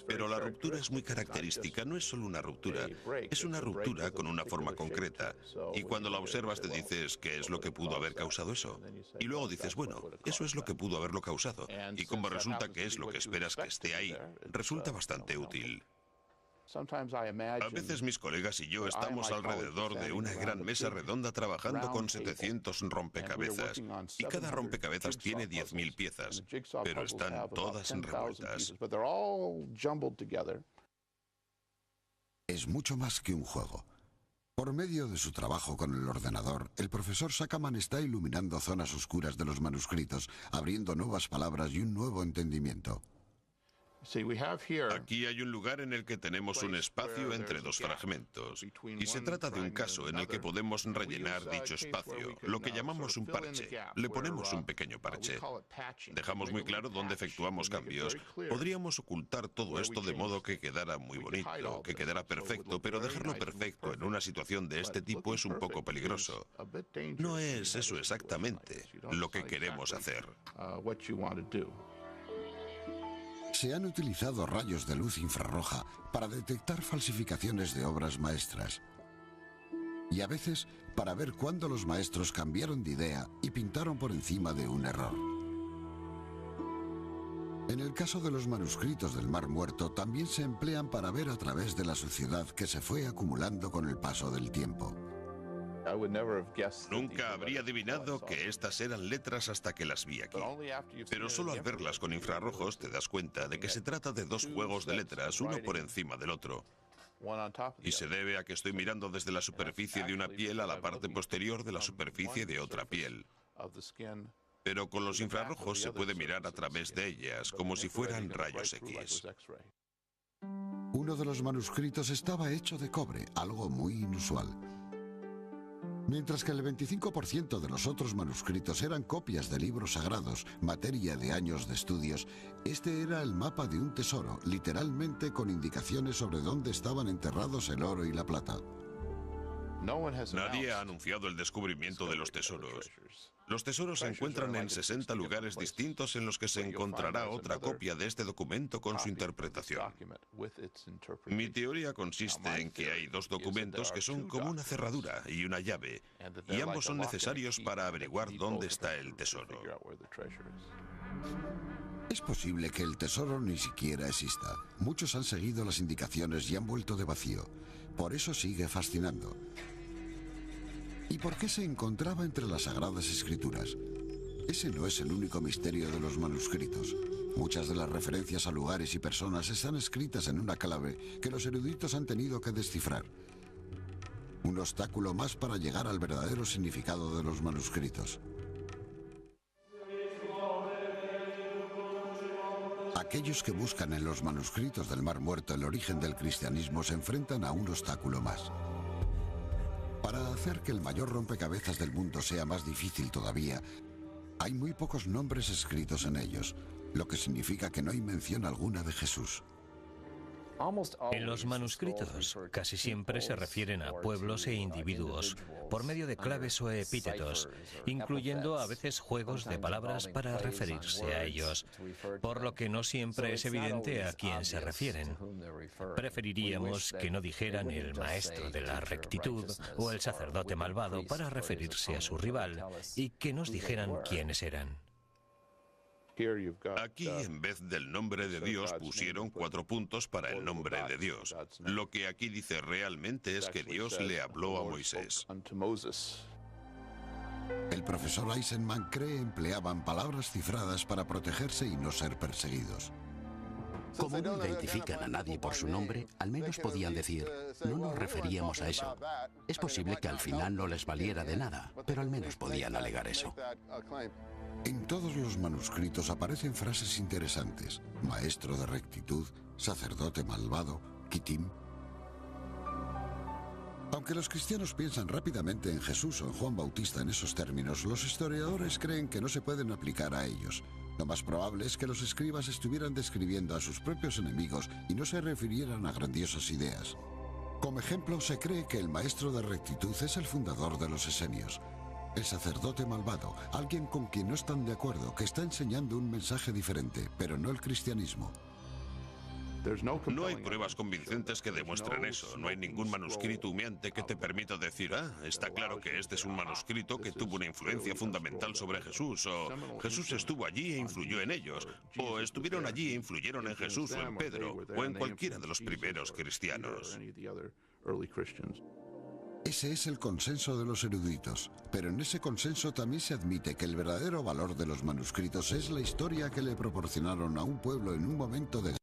Pero la ruptura es muy característica, no es solo una ruptura, es una ruptura con una forma concreta. Y cuando la observas te dices, ¿qué es lo que pudo haber causado eso? Y luego dices, bueno, eso es lo que pudo haberlo causado. Y como resulta que es lo que esperas que esté ahí, resulta bastante útil. A veces mis colegas y yo estamos alrededor de una gran mesa redonda trabajando con 700 rompecabezas. Y cada rompecabezas tiene 10.000 piezas, pero están todas revueltas. Es mucho más que un juego. Por medio de su trabajo con el ordenador, el profesor Sackerman está iluminando zonas oscuras de los manuscritos, abriendo nuevas palabras y un nuevo entendimiento. Aquí hay un lugar en el que tenemos un espacio entre dos fragmentos, y se trata de un caso en el que podemos rellenar dicho espacio, lo que llamamos un parche. Le ponemos un pequeño parche. Dejamos muy claro dónde efectuamos cambios. Podríamos ocultar todo esto de modo que quedara muy bonito, que quedara perfecto, pero dejarlo perfecto en una situación de este tipo es un poco peligroso. No es eso exactamente lo que queremos hacer. Se han utilizado rayos de luz infrarroja para detectar falsificaciones de obras maestras. Y a veces para ver cuándo los maestros cambiaron de idea y pintaron por encima de un error. En el caso de los manuscritos del Mar Muerto también se emplean para ver a través de la suciedad que se fue acumulando con el paso del tiempo. Nunca habría adivinado que estas eran letras hasta que las vi aquí. Pero solo al verlas con infrarrojos te das cuenta de que se trata de dos juegos de letras, uno por encima del otro. Y se debe a que estoy mirando desde la superficie de una piel a la parte posterior de la superficie de otra piel. Pero con los infrarrojos se puede mirar a través de ellas, como si fueran rayos X. Uno de los manuscritos estaba hecho de cobre, algo muy inusual. Mientras que el 25% de los otros manuscritos eran copias de libros sagrados, materia de años de estudios, este era el mapa de un tesoro, literalmente con indicaciones sobre dónde estaban enterrados el oro y la plata. Nadie ha anunciado el descubrimiento de los tesoros. Los tesoros se encuentran en 60 lugares distintos en los que se encontrará otra copia de este documento con su interpretación. Mi teoría consiste en que hay dos documentos que son como una cerradura y una llave, y ambos son necesarios para averiguar dónde está el tesoro. Es posible que el tesoro ni siquiera exista. Muchos han seguido las indicaciones y han vuelto de vacío. Por eso sigue fascinando. ¿Y por qué se encontraba entre las Sagradas Escrituras? Ese no es el único misterio de los manuscritos. Muchas de las referencias a lugares y personas están escritas en una clave que los eruditos han tenido que descifrar. Un obstáculo más para llegar al verdadero significado de los manuscritos. Aquellos que buscan en los manuscritos del Mar Muerto el origen del cristianismo se enfrentan a un obstáculo más. Para hacer que el mayor rompecabezas del mundo sea más difícil todavía, hay muy pocos nombres escritos en ellos, lo que significa que no hay mención alguna de Jesús. En los manuscritos casi siempre se refieren a pueblos e individuos por medio de claves o epítetos, incluyendo a veces juegos de palabras para referirse a ellos, por lo que no siempre es evidente a quién se refieren. Preferiríamos que no dijeran el maestro de la rectitud o el sacerdote malvado para referirse a su rival y que nos dijeran quiénes eran. Aquí, en vez del nombre de Dios, pusieron 4 puntos para el nombre de Dios. Lo que aquí dice realmente es que Dios le habló a Moisés. El profesor Eisenman cree empleaban palabras cifradas para protegerse y no ser perseguidos. Como no identifican a nadie por su nombre, al menos podían decir, no nos referíamos a eso. Es posible que al final no les valiera de nada, pero al menos podían alegar eso. En todos los manuscritos aparecen frases interesantes. Maestro de rectitud, sacerdote malvado, Kittim. Aunque los cristianos piensan rápidamente en Jesús o en Juan Bautista en esos términos, los historiadores creen que no se pueden aplicar a ellos. Lo más probable es que los escribas estuvieran describiendo a sus propios enemigos y no se refirieran a grandiosas ideas. Como ejemplo, se cree que el maestro de rectitud es el fundador de los esenios. el sacerdote malvado, alguien con quien no están de acuerdo, que está enseñando un mensaje diferente, pero no el cristianismo. No hay pruebas convincentes que demuestren eso. No hay ningún manuscrito humeante que te permita decir, está claro que este es un manuscrito que tuvo una influencia fundamental sobre Jesús, o Jesús estuvo allí e influyó en ellos, o estuvieron allí e influyeron en Jesús o en Pedro, o en cualquiera de los primeros cristianos. Ese es el consenso de los eruditos, pero en ese consenso también se admite que el verdadero valor de los manuscritos es la historia que le proporcionaron a un pueblo en un momento de...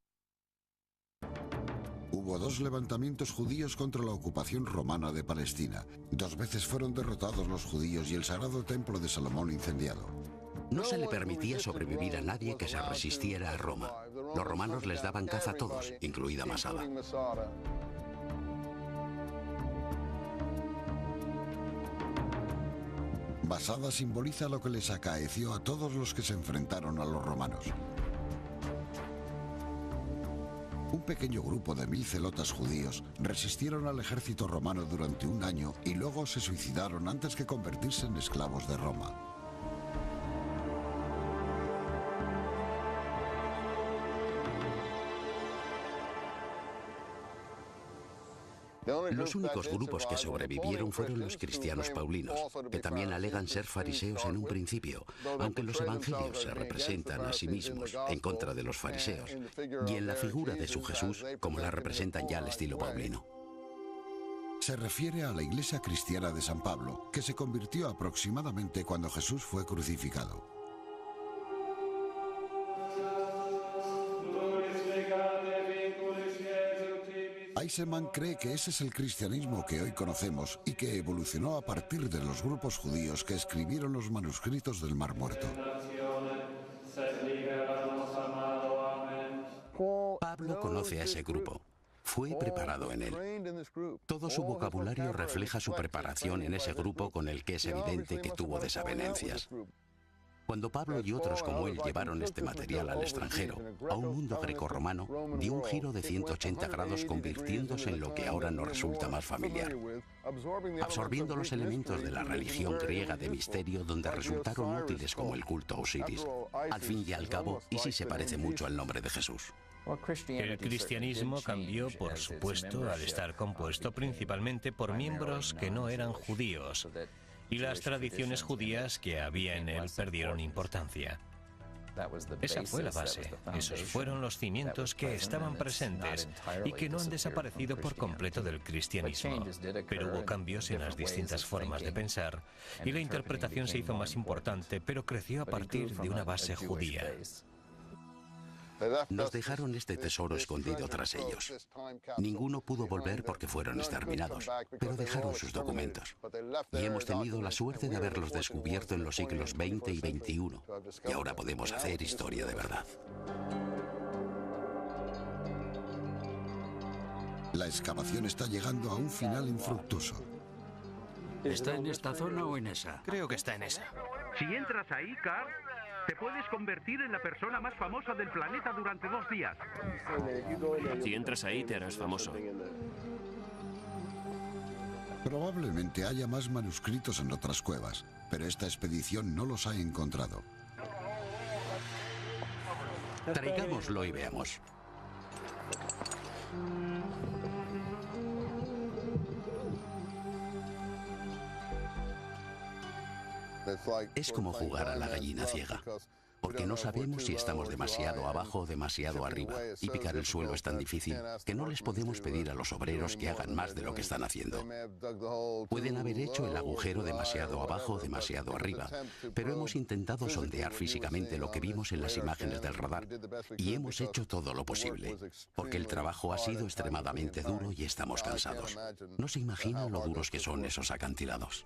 Hubo 2 levantamientos judíos contra la ocupación romana de Palestina. 2 veces fueron derrotados los judíos y el sagrado templo de Salomón incendiado. No se le permitía sobrevivir a nadie que se resistiera a Roma. Los romanos les daban caza a todos, incluida Masada. Masada simboliza lo que les acaeció a todos los que se enfrentaron a los romanos. Un pequeño grupo de 1000 celotas judíos resistieron al ejército romano durante un año y luego se suicidaron antes que convertirse en esclavos de Roma. Los únicos grupos que sobrevivieron fueron los cristianos paulinos, que también alegan ser fariseos en un principio, aunque los evangelios se representan a sí mismos en contra de los fariseos, y en la figura de su Jesús como la representan ya al estilo paulino. Se refiere a la iglesia cristiana de San Pablo, que se convirtió aproximadamente cuando Jesús fue crucificado. Eisenman cree que ese es el cristianismo que hoy conocemos y que evolucionó a partir de los grupos judíos que escribieron los manuscritos del Mar Muerto. Pablo conoce a ese grupo. Fue preparado en él. Todo su vocabulario refleja su preparación en ese grupo con el que es evidente que tuvo desavenencias. Cuando Pablo y otros como él llevaron este material al extranjero, a un mundo grecorromano, dio un giro de 180 grados convirtiéndose en lo que ahora nos resulta más familiar, absorbiendo los elementos de la religión griega de misterio donde resultaron útiles como el culto a Osiris. Al fin y al cabo, y sí se parece mucho al nombre de Jesús. El cristianismo cambió, por supuesto, al estar compuesto principalmente por miembros que no eran judíos, y las tradiciones judías que había en él perdieron importancia. Esa fue la base, esos fueron los cimientos que estaban presentes y que no han desaparecido por completo del cristianismo. Pero hubo cambios en las distintas formas de pensar y la interpretación se hizo más importante, pero creció a partir de una base judía. Nos dejaron este tesoro escondido tras ellos. Ninguno pudo volver porque fueron exterminados, pero dejaron sus documentos. Y hemos tenido la suerte de haberlos descubierto en los siglos XX y XXI. Y ahora podemos hacer historia de verdad. La excavación está llegando a un final infructuoso. ¿Está en esta zona o en esa? Creo que está en esa. Si entras ahí, Carl, te puedes convertir en la persona más famosa del planeta durante 2 días. Si entras ahí, te harás famoso. Probablemente haya más manuscritos en otras cuevas, pero esta expedición no los ha encontrado. Traigámoslo y veamos. Es como jugar a la gallina ciega, porque no sabemos si estamos demasiado abajo o demasiado arriba, y picar el suelo es tan difícil que no les podemos pedir a los obreros que hagan más de lo que están haciendo. Pueden haber hecho el agujero demasiado abajo o demasiado arriba, pero hemos intentado sondear físicamente lo que vimos en las imágenes del radar, y hemos hecho todo lo posible, porque el trabajo ha sido extremadamente duro y estamos cansados. No se imaginan lo duros que son esos acantilados.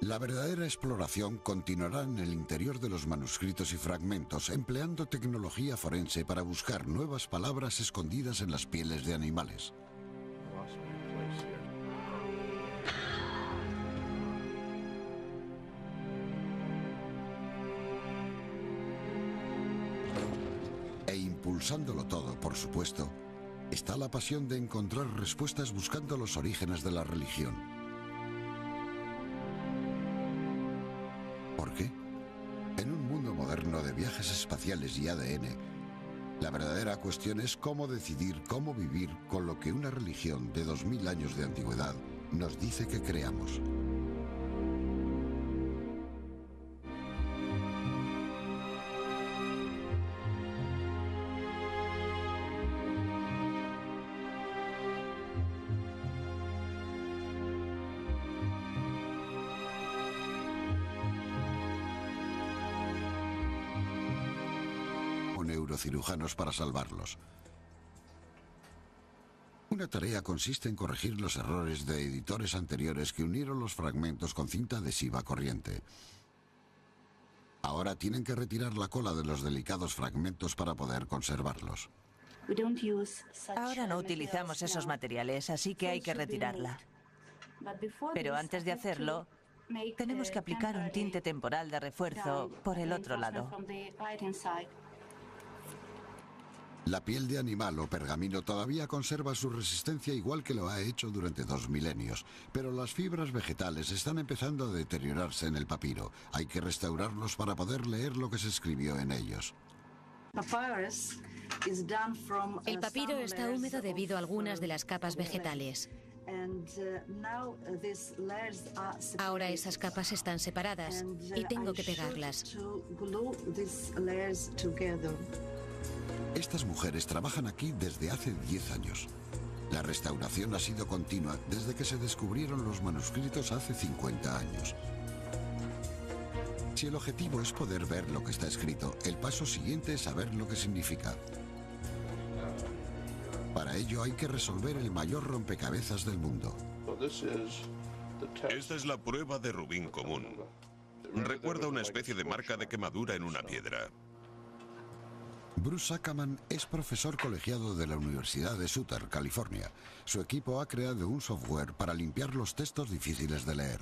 La verdadera exploración continuará en el interior de los manuscritos y fragmentos, empleando tecnología forense para buscar nuevas palabras escondidas en las pieles de animales. E impulsándolo todo, por supuesto, está la pasión de encontrar respuestas buscando los orígenes de la religión. ¿Por qué? En un mundo moderno de viajes espaciales y ADN, la verdadera cuestión es cómo decidir cómo vivir con lo que una religión de 2000 años de antigüedad nos dice que creamos. Neurocirujanos para salvarlos. Una tarea consiste en corregir los errores de editores anteriores que unieron los fragmentos con cinta adhesiva corriente. Ahora tienen que retirar la cola de los delicados fragmentos para poder conservarlos. Ahora no utilizamos esos materiales, así que hay que retirarla. Pero antes de hacerlo, tenemos que aplicar un tinte temporal de refuerzo por el otro lado. La piel de animal o pergamino todavía conserva su resistencia igual que lo ha hecho durante 2 milenios, pero las fibras vegetales están empezando a deteriorarse en el papiro. Hay que restaurarlos para poder leer lo que se escribió en ellos. El papiro está húmedo debido a algunas de las capas vegetales. Ahora esas capas están separadas y tengo que pegarlas. Estas mujeres trabajan aquí desde hace 10 años. La restauración ha sido continua desde que se descubrieron los manuscritos hace 50 años. Si el objetivo es poder ver lo que está escrito, el paso siguiente es saber lo que significa. Para ello hay que resolver el mayor rompecabezas del mundo. Esta es la prueba de rubín común. Recuerda una especie de marca de quemadura en una piedra. Bruce Ackerman es profesor colegiado de la Universidad de Sutter, California. Su equipo ha creado un software para limpiar los textos difíciles de leer.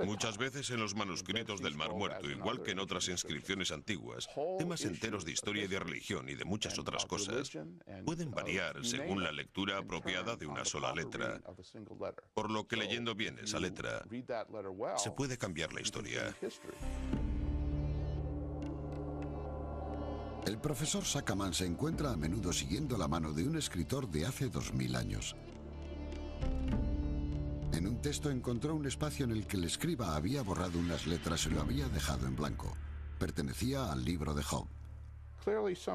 Muchas veces en los manuscritos del Mar Muerto, igual que en otras inscripciones antiguas, temas enteros de historia y de religión y de muchas otras cosas pueden variar según la lectura apropiada de una sola letra. Por lo que leyendo bien esa letra, se puede cambiar la historia. El profesor Ackerman se encuentra a menudo siguiendo la mano de un escritor de hace 2000 años. En un texto encontró un espacio en el que el escriba había borrado unas letras y lo había dejado en blanco. Pertenecía al libro de Job.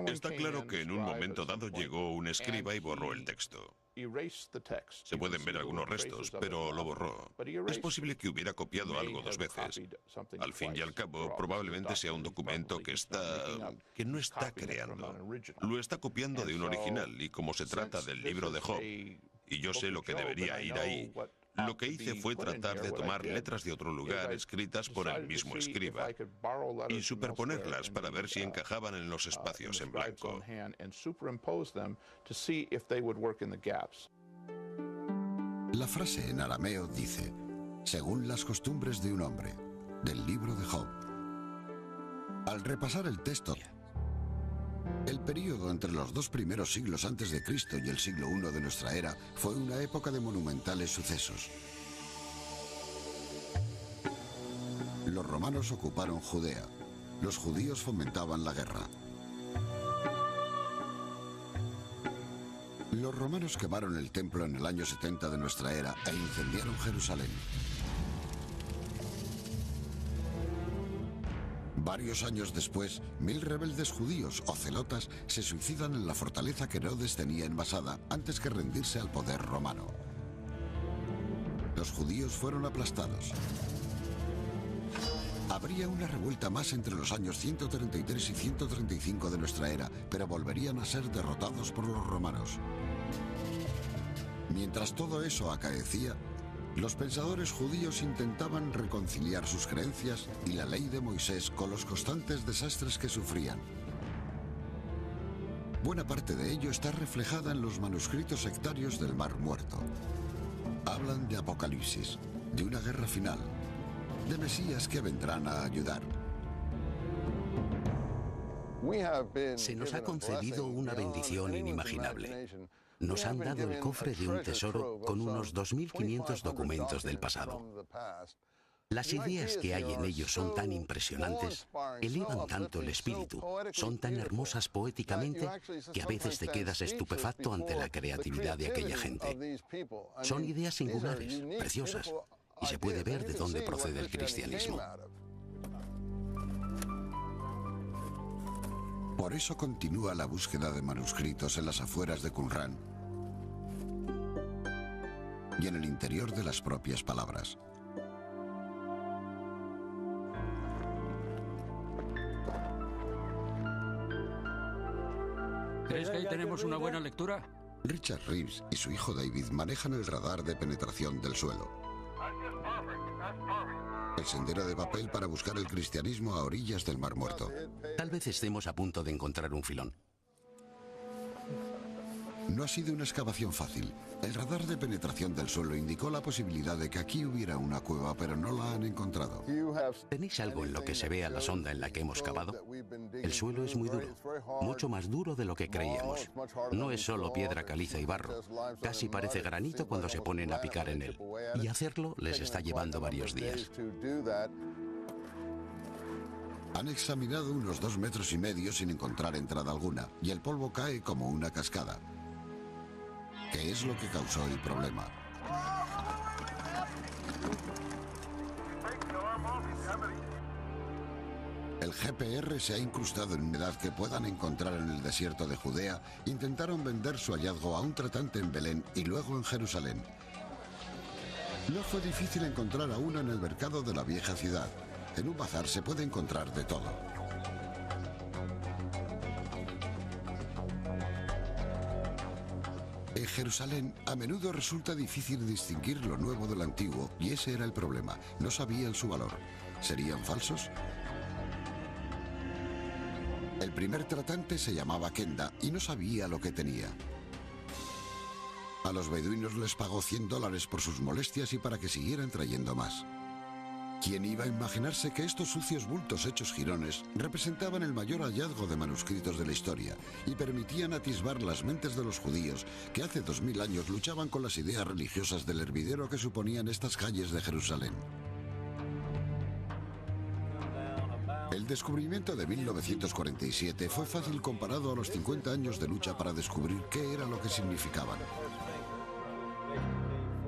Está claro que en un momento dado llegó un escriba y borró el texto. Se pueden ver algunos restos, pero lo borró. Es posible que hubiera copiado algo 2 veces. Al fin y al cabo, probablemente sea un documento que no está creando. Lo está copiando de un original, y como se trata del libro de Job, y yo sé lo que debería ir ahí, lo que hice fue tratar de tomar letras de otro lugar escritas por el mismo escriba y superponerlas para ver si encajaban en los espacios en blanco. La frase en arameo dice, según las costumbres de un hombre, del libro de Job. Al repasar el texto, el período entre los 2 primeros siglos antes de Cristo y el siglo I de nuestra era fue una época de monumentales sucesos. Los romanos ocuparon Judea. Los judíos fomentaban la guerra. Los romanos quemaron el templo en el año 70 de nuestra era e incendiaron Jerusalén. Varios años después, 1000 rebeldes judíos o celotas se suicidan en la fortaleza que Herodes tenía envasada antes que rendirse al poder romano. Los judíos fueron aplastados. Habría una revuelta más entre los años 133 y 135 de nuestra era, pero volverían a ser derrotados por los romanos. Mientras todo eso acaecía, los pensadores judíos intentaban reconciliar sus creencias y la ley de Moisés con los constantes desastres que sufrían. Buena parte de ello está reflejada en los manuscritos sectarios del Mar Muerto. Hablan de Apocalipsis, de una guerra final, de mesías que vendrán a ayudar. Se nos ha concedido una bendición inimaginable. Nos han dado el cofre de un tesoro con unos 2500 documentos del pasado. Las ideas que hay en ellos son tan impresionantes, elevan tanto el espíritu, son tan hermosas poéticamente, que a veces te quedas estupefacto ante la creatividad de aquella gente. Son ideas singulares, preciosas, y se puede ver de dónde procede el cristianismo. Por eso continúa la búsqueda de manuscritos en las afueras de Qumran y en el interior de las propias palabras. ¿Crees que ahí tenemos una buena lectura? Richard Reeves y su hijo David manejan el radar de penetración del suelo. El sendero de papel para buscar el cristianismo a orillas del Mar Muerto. Tal vez estemos a punto de encontrar un filón. No ha sido una excavación fácil. El radar de penetración del suelo indicó la posibilidad de que aquí hubiera una cueva, pero no la han encontrado. ¿Tenéis algo en lo que se vea la sonda en la que hemos cavado? El suelo es muy duro, mucho más duro de lo que creíamos. No es solo piedra caliza y barro. Casi parece granito cuando se ponen a picar en él. Y hacerlo les está llevando varios días. Han examinado unos 2,5 metros sin encontrar entrada alguna, y el polvo cae como una cascada. ¿Qué es lo que causó el problema? El GPR se ha incrustado en humedad que puedan encontrar en el desierto de Judea. Intentaron vender su hallazgo a un tratante en Belén y luego en Jerusalén. No fue difícil encontrar a uno en el mercado de la vieja ciudad. En un bazar se puede encontrar de todo. En Jerusalén, a menudo resulta difícil distinguir lo nuevo de lo antiguo, y ese era el problema. No sabían su valor. ¿Serían falsos? El primer tratante se llamaba Kenda y no sabía lo que tenía. A los beduinos les pagó $100 por sus molestias y para que siguieran trayendo más. ¿Quién iba a imaginarse que estos sucios bultos hechos jirones representaban el mayor hallazgo de manuscritos de la historia y permitían atisbar las mentes de los judíos que hace 2000 años luchaban con las ideas religiosas del hervidero que suponían estas calles de Jerusalén? El descubrimiento de 1947 fue fácil comparado a los 50 años de lucha para descubrir qué era lo que significaban.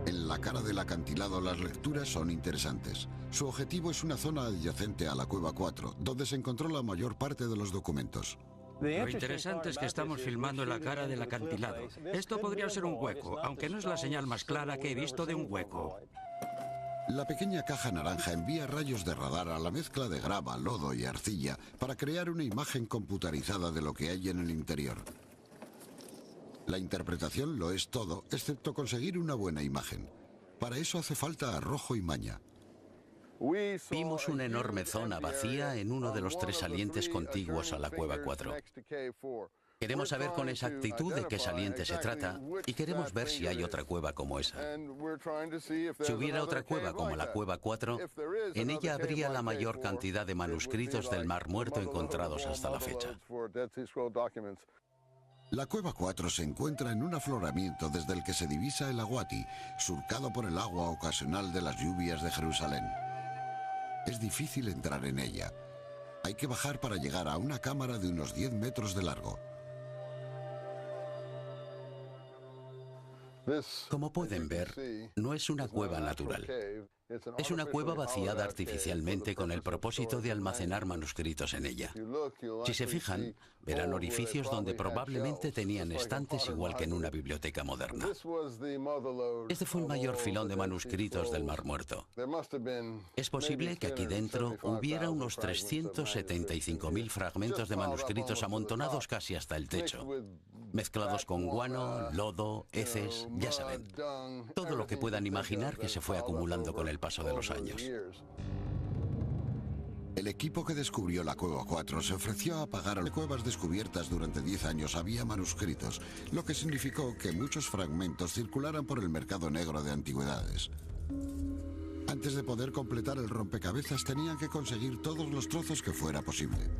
En la cara del acantilado las lecturas son interesantes. Su objetivo es una zona adyacente a la Cueva 4, donde se encontró la mayor parte de los documentos. Lo interesante es que estamos filmando en la cara del acantilado. Esto podría ser un hueco, aunque no es la señal más clara que he visto de un hueco. La pequeña caja naranja envía rayos de radar a la mezcla de grava, lodo y arcilla para crear una imagen computarizada de lo que hay en el interior. La interpretación lo es todo, excepto conseguir una buena imagen. Para eso hace falta arrojo y maña. Vimos una enorme zona vacía en uno de los 3 salientes contiguos a la Cueva 4. Queremos saber con exactitud de qué saliente se trata y queremos ver si hay otra cueva como esa. Si hubiera otra cueva como la Cueva 4, en ella habría la mayor cantidad de manuscritos del Mar Muerto encontrados hasta la fecha. La Cueva 4 se encuentra en un afloramiento desde el que se divisa el Aguati, surcado por el agua ocasional de las lluvias de Jerusalén. Es difícil entrar en ella. Hay que bajar para llegar a una cámara de unos 10 metros de largo. Como pueden ver, no es una cueva natural. Es una cueva vaciada artificialmente con el propósito de almacenar manuscritos en ella. Si se fijan, verán orificios donde probablemente tenían estantes igual que en una biblioteca moderna. Este fue el mayor filón de manuscritos del Mar Muerto. Es posible que aquí dentro hubiera unos 375.000 fragmentos de manuscritos amontonados casi hasta el techo, mezclados con guano, lodo, heces, ya saben, todo lo que puedan imaginar que se fue acumulando con el paso de los años. El equipo que descubrió la Cueva 4 se ofreció a pagar a las cuevas descubiertas durante 10 años había manuscritos, lo que significó que muchos fragmentos circularan por el mercado negro de antigüedades. Antes de poder completar el rompecabezas tenían que conseguir todos los trozos que fuera posible.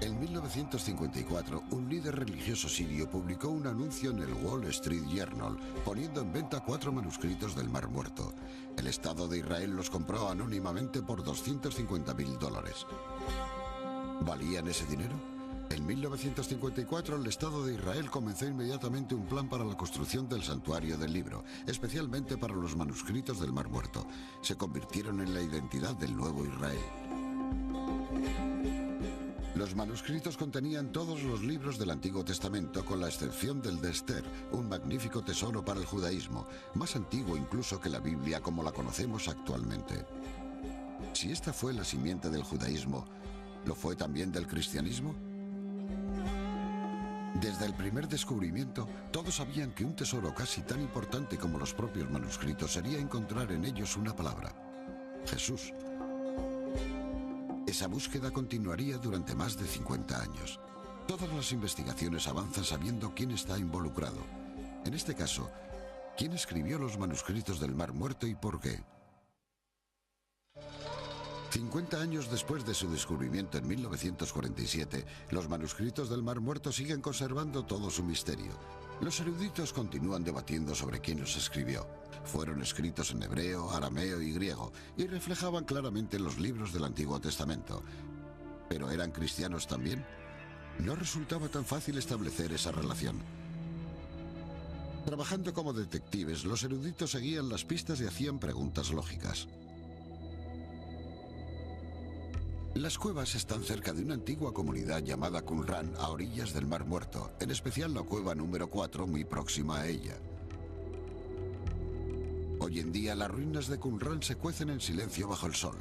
En 1954, un líder religioso sirio publicó un anuncio en el Wall Street Journal, poniendo en venta 4 manuscritos del Mar Muerto. El Estado de Israel los compró anónimamente por $250.000. ¿Valían ese dinero? En 1954, el Estado de Israel comenzó inmediatamente un plan para la construcción del santuario del libro, especialmente para los manuscritos del Mar Muerto. Se convirtieron en la identidad del nuevo Israel. Los manuscritos contenían todos los libros del Antiguo Testamento, con la excepción del de Esther, un magnífico tesoro para el judaísmo, más antiguo incluso que la Biblia como la conocemos actualmente. Si esta fue la simiente del judaísmo, ¿lo fue también del cristianismo? Desde el primer descubrimiento, todos sabían que un tesoro casi tan importante como los propios manuscritos sería encontrar en ellos una palabra: Jesús. Esa búsqueda continuaría durante más de 50 años. Todas las investigaciones avanzan sabiendo quién está involucrado. En este caso, ¿quién escribió los manuscritos del Mar Muerto y por qué? 50 años después de su descubrimiento en 1947, los manuscritos del Mar Muerto siguen conservando todo su misterio. Los eruditos continúan debatiendo sobre quién los escribió. Fueron escritos en hebreo, arameo y griego, y reflejaban claramente los libros del Antiguo Testamento. ¿Pero eran cristianos también? No resultaba tan fácil establecer esa relación. Trabajando como detectives, los eruditos seguían las pistas y hacían preguntas lógicas. Las cuevas están cerca de una antigua comunidad llamada Qumran, a orillas del Mar Muerto, en especial la cueva número 4, muy próxima a ella. Hoy en día las ruinas de Qumran se cuecen en silencio bajo el sol,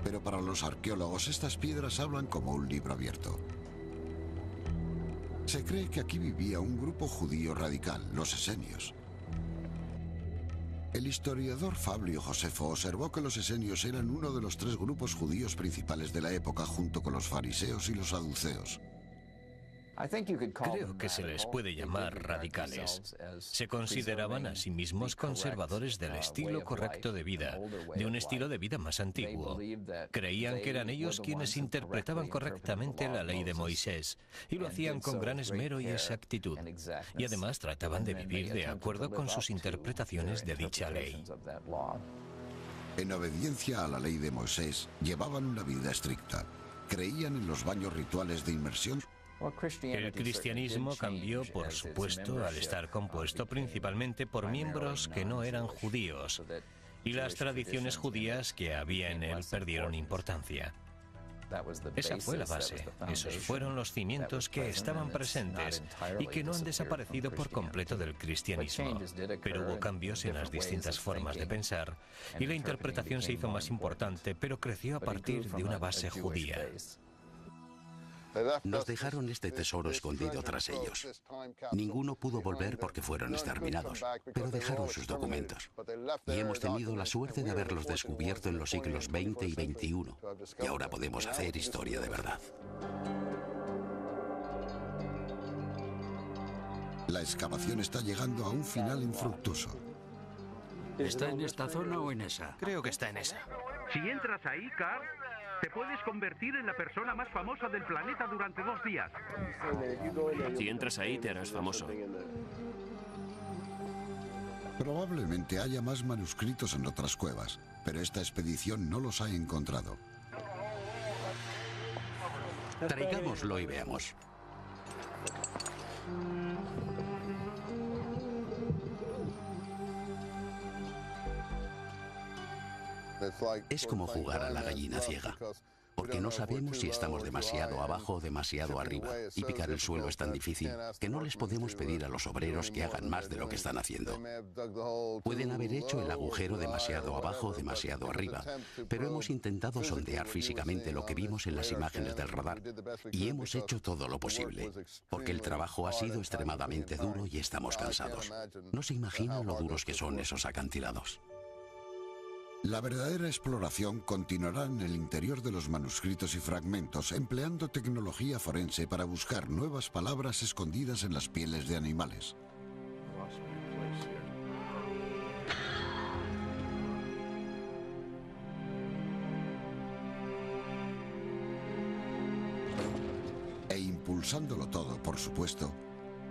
pero para los arqueólogos estas piedras hablan como un libro abierto. Se cree que aquí vivía un grupo judío radical, los esenios. El historiador Fabio Josefo observó que los esenios eran uno de los 3 grupos judíos principales de la época, junto con los fariseos y los saduceos. Creo que se les puede llamar radicales. Se consideraban a sí mismos conservadores del estilo correcto de vida, de un estilo de vida más antiguo. Creían que eran ellos quienes interpretaban correctamente la ley de Moisés, y lo hacían con gran esmero y exactitud. Y además trataban de vivir de acuerdo con sus interpretaciones de dicha ley. En obediencia a la ley de Moisés, llevaban una vida estricta. Creían en los baños rituales de inmersión. El cristianismo cambió, por supuesto, al estar compuesto principalmente por miembros que no eran judíos, y las tradiciones judías que había en él perdieron importancia. Esa fue la base, esos fueron los cimientos que estaban presentes y que no han desaparecido por completo del cristianismo, pero hubo cambios en las distintas formas de pensar y la interpretación se hizo más importante, pero creció a partir de una base judía. Nos dejaron este tesoro escondido tras ellos. Ninguno pudo volver porque fueron exterminados, pero dejaron sus documentos. Y hemos tenido la suerte de haberlos descubierto en los siglos XX y XXI. Y ahora podemos hacer historia de verdad. La excavación está llegando a un final infructuoso. ¿Está en esta zona o en esa? Creo que está en esa. Si entras ahí, Carl, te puedes convertir en la persona más famosa del planeta durante 2 días. Si entras ahí, te harás famoso. Probablemente haya más manuscritos en otras cuevas, pero esta expedición no los ha encontrado. Traigámoslo y veamos. Es como jugar a la gallina ciega, porque no sabemos si estamos demasiado abajo o demasiado arriba, y picar el suelo es tan difícil que no les podemos pedir a los obreros que hagan más de lo que están haciendo. Pueden haber hecho el agujero demasiado abajo o demasiado arriba, pero hemos intentado sondear físicamente lo que vimos en las imágenes del radar, y hemos hecho todo lo posible, porque el trabajo ha sido extremadamente duro y estamos cansados. No se imaginan lo duros que son esos acantilados. La verdadera exploración continuará en el interior de los manuscritos y fragmentos, empleando tecnología forense para buscar nuevas palabras escondidas en las pieles de animales. E impulsándolo todo, por supuesto,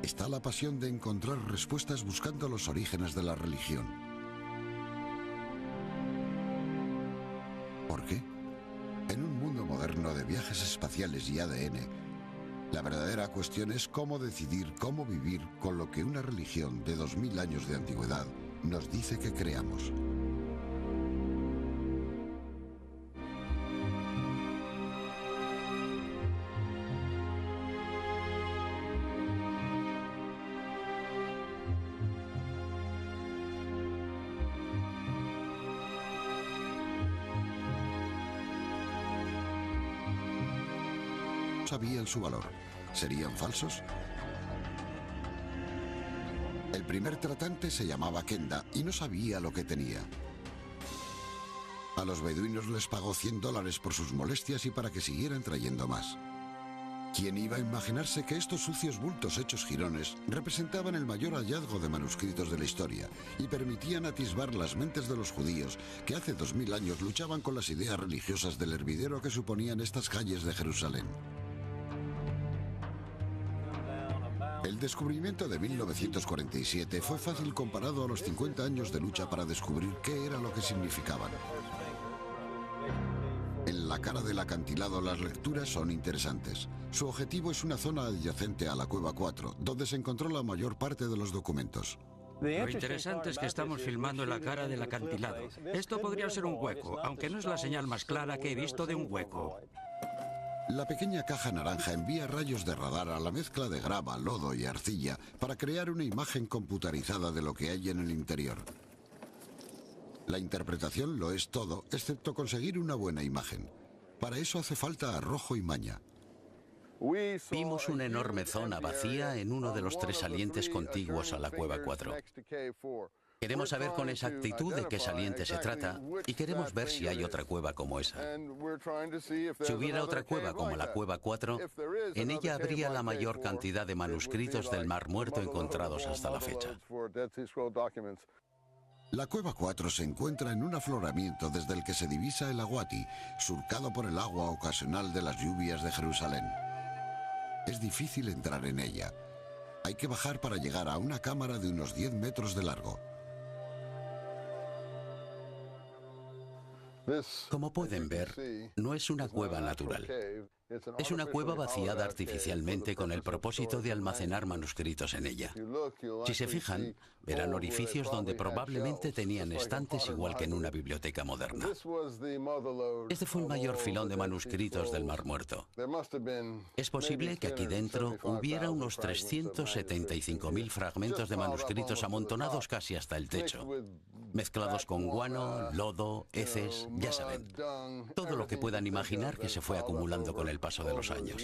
está la pasión de encontrar respuestas buscando los orígenes de la religión. ¿Por qué? En un mundo moderno de viajes espaciales y ADN, la verdadera cuestión es cómo decidir cómo vivir con lo que una religión de 2000 años de antigüedad nos dice que creamos. Sabían su valor. ¿Serían falsos? El primer tratante se llamaba Kenda y no sabía lo que tenía. A los beduinos les pagó $100 por sus molestias y para que siguieran trayendo más. ¿Quién iba a imaginarse que estos sucios bultos hechos jirones representaban el mayor hallazgo de manuscritos de la historia y permitían atisbar las mentes de los judíos que hace 2000 años luchaban con las ideas religiosas del hervidero que suponían estas calles de Jerusalén? El descubrimiento de 1947 fue fácil comparado a los 50 años de lucha para descubrir qué era lo que significaban. En la cara del acantilado las lecturas son interesantes. Su objetivo es una zona adyacente a la Cueva 4, donde se encontró la mayor parte de los documentos. Lo interesante es que estamos filmando en la cara del acantilado. Esto podría ser un hueco, aunque no es la señal más clara que he visto de un hueco. La pequeña caja naranja envía rayos de radar a la mezcla de grava, lodo y arcilla para crear una imagen computarizada de lo que hay en el interior. La interpretación lo es todo, excepto conseguir una buena imagen. Para eso hace falta arrojo y maña. Vimos una enorme zona vacía en uno de los 3 salientes contiguos a la Cueva 4. Queremos saber con exactitud de qué saliente se trata y queremos ver si hay otra cueva como esa. Si hubiera otra cueva como la Cueva 4, en ella habría la mayor cantidad de manuscritos del Mar Muerto encontrados hasta la fecha. La Cueva 4 se encuentra en un afloramiento desde el que se divisa el Aguati, surcado por el agua ocasional de las lluvias de Jerusalén. Es difícil entrar en ella. Hay que bajar para llegar a una cámara de unos 10 metros de largo. Como pueden ver, no es una cueva natural. Es una cueva vaciada artificialmente con el propósito de almacenar manuscritos en ella. Si se fijan, verán orificios donde probablemente tenían estantes igual que en una biblioteca moderna. Este fue el mayor filón de manuscritos del Mar Muerto. Es posible que aquí dentro hubiera unos 375.000 fragmentos de manuscritos amontonados casi hasta el techo, mezclados con guano, lodo, heces, ya saben, todo lo que puedan imaginar que se fue acumulando con el paso de los años.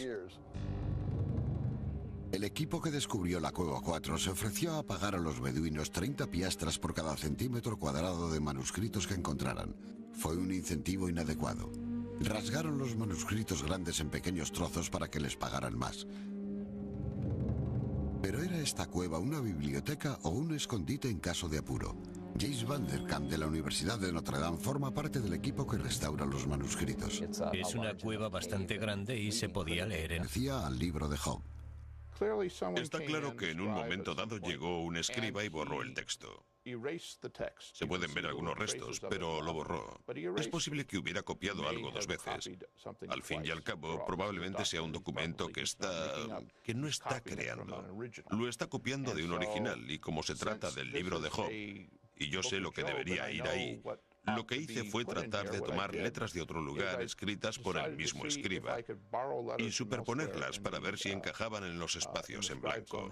El equipo que descubrió la Cueva 4 se ofreció a pagar a los beduinos 30 piastras por cada centímetro cuadrado de manuscritos que encontraran. Fue un incentivo inadecuado. Rasgaron los manuscritos grandes en pequeños trozos para que les pagaran más. ¿Pero era esta cueva una biblioteca o un escondite en caso de apuro? James Van Der Kamp de la Universidad de Notre Dame forma parte del equipo que restaura los manuscritos. Es una cueva bastante grande y se podía leer en... Decía al libro de Job. Está claro que en un momento dado llegó un escriba y borró el texto. Se pueden ver algunos restos, pero lo borró. Es posible que hubiera copiado algo 2 veces. Al fin y al cabo, probablemente sea un documento que no está creando. Lo está copiando de un original, y como se trata del libro de Job, y yo sé lo que debería ir ahí, lo que hice fue tratar de tomar letras de otro lugar escritas por el mismo escriba y superponerlas para ver si encajaban en los espacios en blanco.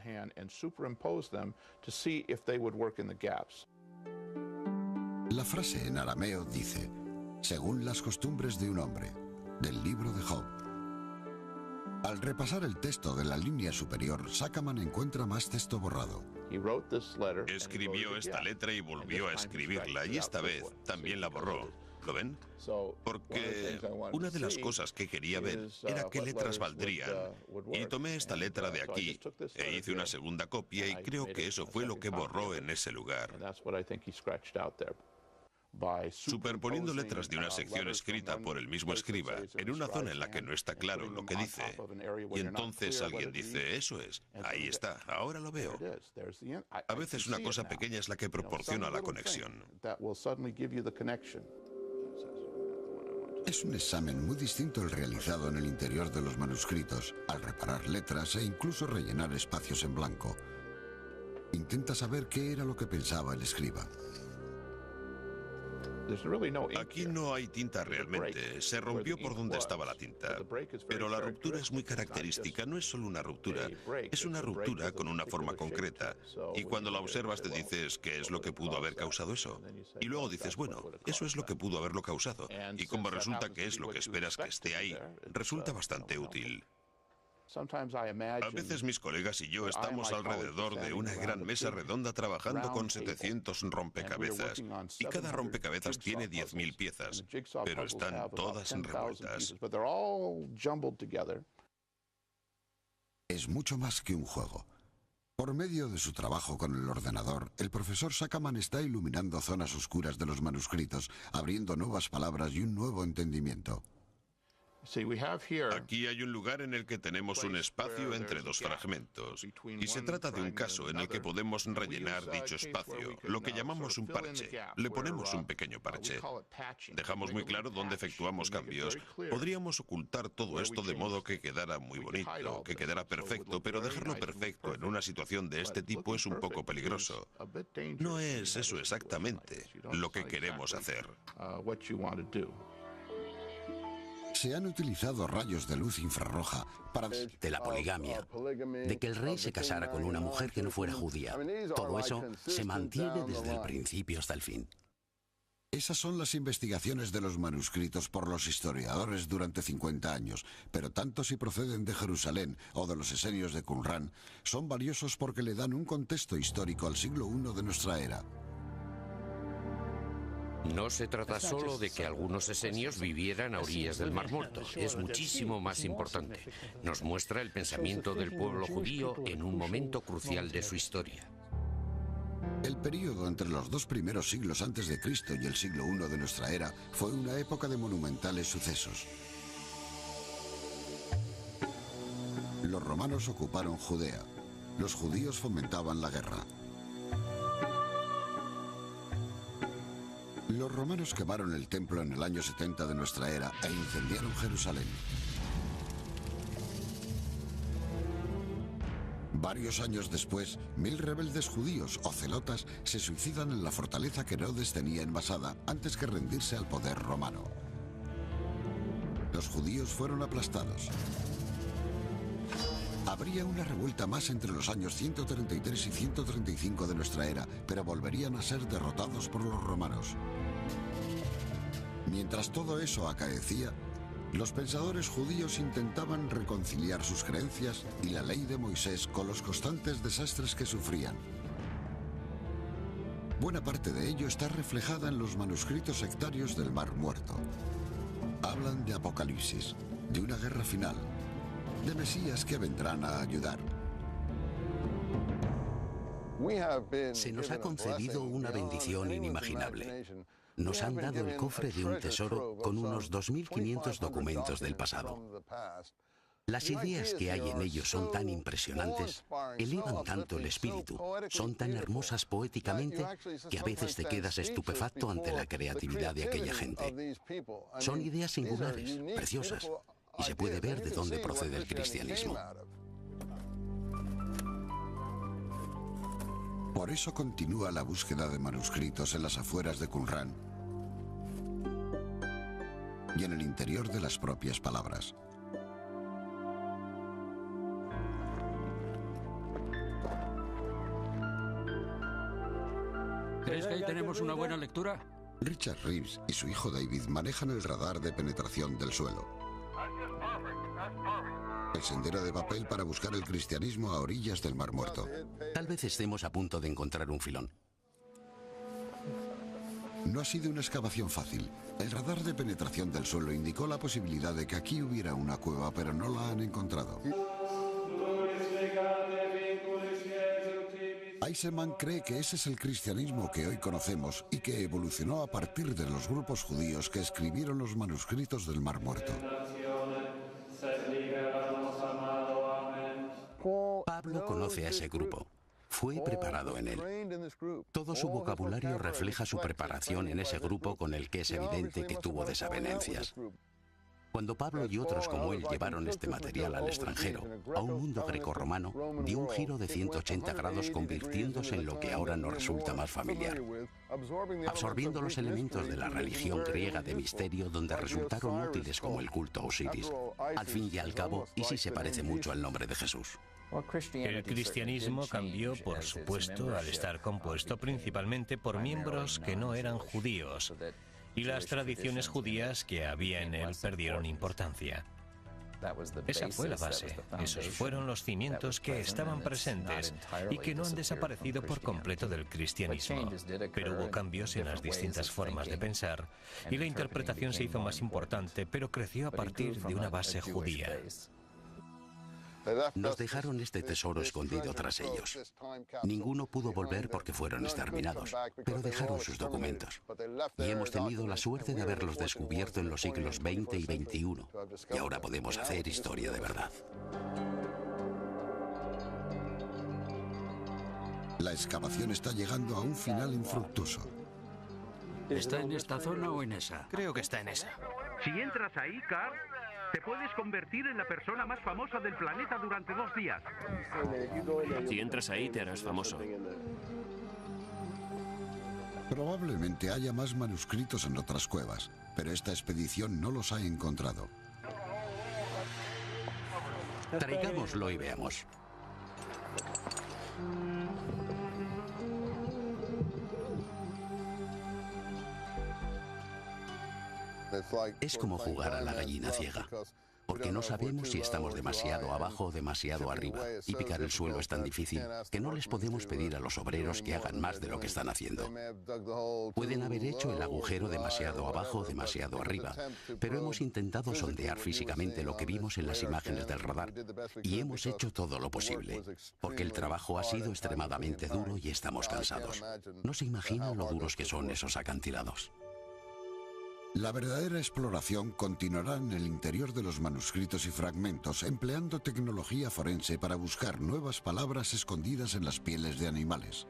La frase en arameo dice, según las costumbres de un hombre, del libro de Job. Al repasar el texto de la línea superior, Sackerman encuentra más texto borrado. Escribió esta letra y volvió a escribirla, y esta vez también la borró. ¿Lo ven? Porque una de las cosas que quería ver era qué letras valdrían. Y tomé esta letra de aquí e hice una segunda copia y creo que eso fue lo que borró en ese lugar. Superponiendo letras de una sección escrita por el mismo escriba en una zona en la que no está claro lo que dice, y entonces alguien dice, eso es, ahí está, ahora lo veo. A veces una cosa pequeña es la que proporciona la conexión. Es un examen muy distinto al realizado en el interior de los manuscritos, al reparar letras e incluso rellenar espacios en blanco. Intenta saber qué era lo que pensaba el escriba. Aquí no hay tinta realmente, se rompió por donde estaba la tinta, pero la ruptura es muy característica, no es solo una ruptura, es una ruptura con una forma concreta, y cuando la observas te dices qué es lo que pudo haber causado eso, y luego dices, bueno, eso es lo que pudo haberlo causado, y como resulta que es lo que esperas que esté ahí, resulta bastante útil. A veces mis colegas y yo estamos alrededor de una gran mesa redonda trabajando con 700 rompecabezas y cada rompecabezas tiene 10.000 piezas, pero están todas revueltas. Es mucho más que un juego. Por medio de su trabajo con el ordenador, el profesor Sackerman está iluminando zonas oscuras de los manuscritos, abriendo nuevas palabras y un nuevo entendimiento. Aquí hay un lugar en el que tenemos un espacio entre dos fragmentos, y se trata de un caso en el que podemos rellenar dicho espacio, lo que llamamos un parche. Le ponemos un pequeño parche. Dejamos muy claro dónde efectuamos cambios. Podríamos ocultar todo esto de modo que quedara muy bonito, que quedara perfecto, pero dejarlo perfecto en una situación de este tipo es un poco peligroso. No es eso exactamente lo que queremos hacer. Se han utilizado rayos de luz infrarroja para... De la poligamia, de que el rey se casara con una mujer que no fuera judía. Todo eso se mantiene desde el principio hasta el fin. Esas son las investigaciones de los manuscritos por los historiadores durante 50 años, pero tanto si proceden de Jerusalén o de los esenios de Qumrán, son valiosos porque le dan un contexto histórico al siglo I de nuestra era. No se trata solo de que algunos esenios vivieran a orillas del Mar Muerto, es muchísimo más importante. Nos muestra el pensamiento del pueblo judío en un momento crucial de su historia. El período entre los dos primeros siglos antes de Cristo y el siglo I de nuestra era fue una época de monumentales sucesos. Los romanos ocuparon Judea. Los judíos fomentaban la guerra. Los romanos quemaron el templo en el año 70 de nuestra era e incendiaron Jerusalén. Varios años después, 1000 rebeldes judíos o celotas se suicidan en la fortaleza que Herodes tenía envasada antes que rendirse al poder romano. Los judíos fueron aplastados. Habría una revuelta más entre los años 133 y 135 de nuestra era, pero volverían a ser derrotados por los romanos. Mientras todo eso acaecía, los pensadores judíos intentaban reconciliar sus creencias y la ley de Moisés con los constantes desastres que sufrían. Buena parte de ello está reflejada en los manuscritos sectarios del Mar Muerto. Hablan de Apocalipsis, de una guerra final, de mesías que vendrán a ayudar. Se nos ha concedido una bendición inimaginable. Nos han dado el cofre de un tesoro con unos 2.500 documentos del pasado. Las ideas que hay en ellos son tan impresionantes, elevan tanto el espíritu, son tan hermosas poéticamente, que a veces te quedas estupefacto ante la creatividad de aquella gente. Son ideas singulares, preciosas, y se puede ver de dónde procede el cristianismo. Por eso continúa la búsqueda de manuscritos en las afueras de Qumrán y en el interior de las propias palabras. ¿Crees que ahí tenemos una buena lectura? Richard Reeves y su hijo David manejan el radar de penetración del suelo. El sendero de papel para buscar el cristianismo a orillas del Mar Muerto. Tal vez estemos a punto de encontrar un filón. No ha sido una excavación fácil. El radar de penetración del suelo indicó la posibilidad de que aquí hubiera una cueva, pero no la han encontrado. Hay Eisenman cree que ese es el cristianismo que hoy conocemos y que evolucionó a partir de los grupos judíos que escribieron los manuscritos del Mar Muerto. Pablo conoce a ese grupo. Fue preparado en él. Todo su vocabulario refleja su preparación en ese grupo con el que es evidente que tuvo desavenencias. Cuando Pablo y otros como él llevaron este material al extranjero, a un mundo grecorromano, dio un giro de 180 grados convirtiéndose en lo que ahora nos resulta más familiar, absorbiendo los elementos de la religión griega de misterio donde resultaron útiles como el culto a Osiris. Al fin y al cabo, y sí se parece mucho al nombre de Jesús. El cristianismo cambió, por supuesto, al estar compuesto principalmente por miembros que no eran judíos, y las tradiciones judías que había en él perdieron importancia. Esa fue la base, esos fueron los cimientos que estaban presentes y que no han desaparecido por completo del cristianismo. Pero hubo cambios en las distintas formas de pensar y la interpretación se hizo más importante, pero creció a partir de una base judía. Nos dejaron este tesoro escondido tras ellos. Ninguno pudo volver porque fueron exterminados, pero dejaron sus documentos. Y hemos tenido la suerte de haberlos descubierto en los siglos XX y XXI. Y ahora podemos hacer historia de verdad. La excavación está llegando a un final infructuoso. ¿Está en esta zona o en esa? Creo que está en esa. Si entras ahí, Carl, te puedes convertir en la persona más famosa del planeta durante 2 días. Si entras ahí, te harás famoso. Probablemente haya más manuscritos en otras cuevas, pero esta expedición no los ha encontrado. Traigámoslo y veamos. Es como jugar a la gallina ciega, porque no sabemos si estamos demasiado abajo o demasiado arriba, y picar el suelo es tan difícil que no les podemos pedir a los obreros que hagan más de lo que están haciendo. Pueden haber hecho el agujero demasiado abajo o demasiado arriba, pero hemos intentado sondear físicamente lo que vimos en las imágenes del radar, y hemos hecho todo lo posible, porque el trabajo ha sido extremadamente duro y estamos cansados. No se imaginan lo duros que son esos acantilados. La verdadera exploración continuará en el interior de los manuscritos y fragmentos, empleando tecnología forense para buscar nuevas palabras escondidas en las pieles de animales.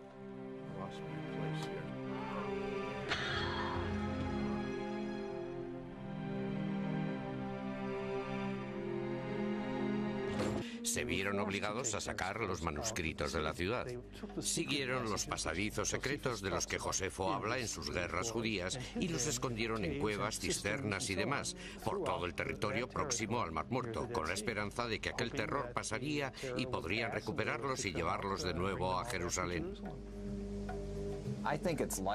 Se vieron obligados a sacar los manuscritos de la ciudad. Siguieron los pasadizos secretos de los que Josefo habla en sus guerras judías y los escondieron en cuevas, cisternas y demás, por todo el territorio próximo al Mar Muerto, con la esperanza de que aquel terror pasaría y podrían recuperarlos y llevarlos de nuevo a Jerusalén.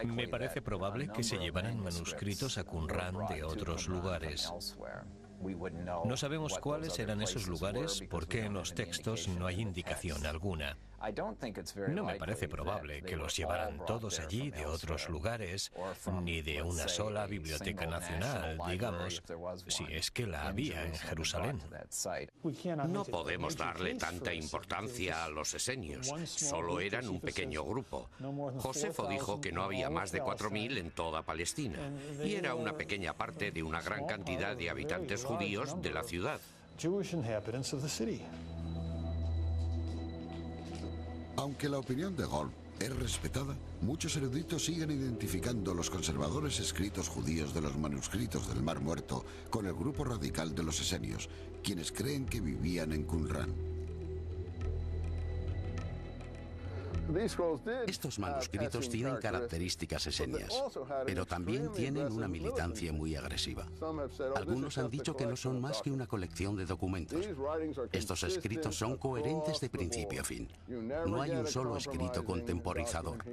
Me parece probable que se llevaran manuscritos a Qumran de otros lugares. No sabemos cuáles eran esos lugares porque en los textos no hay indicación alguna. No me parece probable que los llevaran todos allí de otros lugares, ni de una sola biblioteca nacional, digamos, si es que la había en Jerusalén. No podemos darle tanta importancia a los esenios, solo eran un pequeño grupo. Josefo dijo que no había más de 4.000 en toda Palestina, y era una pequeña parte de una gran cantidad de habitantes judíos de la ciudad. Aunque la opinión de Golb es respetada, muchos eruditos siguen identificando los conservadores escritos judíos de los manuscritos del Mar Muerto con el grupo radical de los esenios, quienes creen que vivían en Qumran. Estos manuscritos tienen características esenias, pero también tienen una militancia muy agresiva. Algunos han dicho que no son más que una colección de documentos. Estos escritos son coherentes de principio a fin. No hay un solo escrito contemporizador.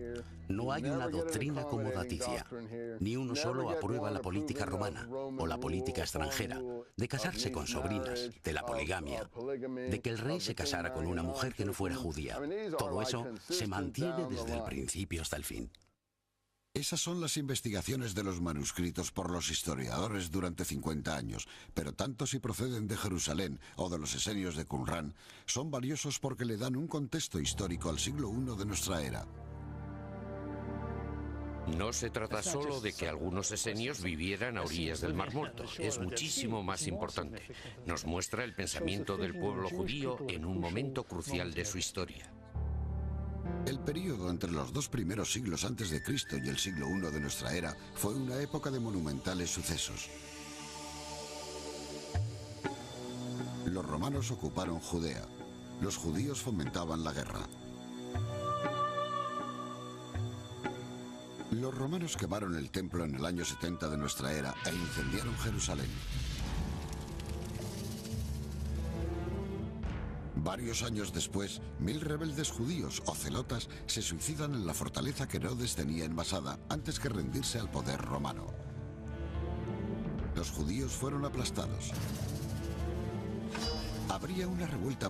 No hay una doctrina como daticia. Ni uno solo aprueba la política romana o la política extranjera, de casarse con sobrinas, de la poligamia, de que el rey se casara con una mujer que no fuera judía. Todo eso se mantiene desde el principio hasta el fin. Esas son las investigaciones de los manuscritos por los historiadores durante 50 años, pero tanto si proceden de Jerusalén o de los esenios de Qumrán, son valiosos porque le dan un contexto histórico al siglo I de nuestra era. No se trata solo de que algunos esenios vivieran a orillas del Mar Muerto, es muchísimo más importante. Nos muestra el pensamiento del pueblo judío en un momento crucial de su historia. El período entre los 2 primeros siglos antes de Cristo y el siglo I de nuestra era fue una época de monumentales sucesos. Los romanos ocuparon Judea. Los judíos fomentaban la guerra. Los romanos quemaron el templo en el año 70 de nuestra era e incendiaron Jerusalén. Varios años después, 1000 rebeldes judíos o celotas se suicidan en la fortaleza que Herodes tenía envasada antes que rendirse al poder romano. Los judíos fueron aplastados. Habría una revuelta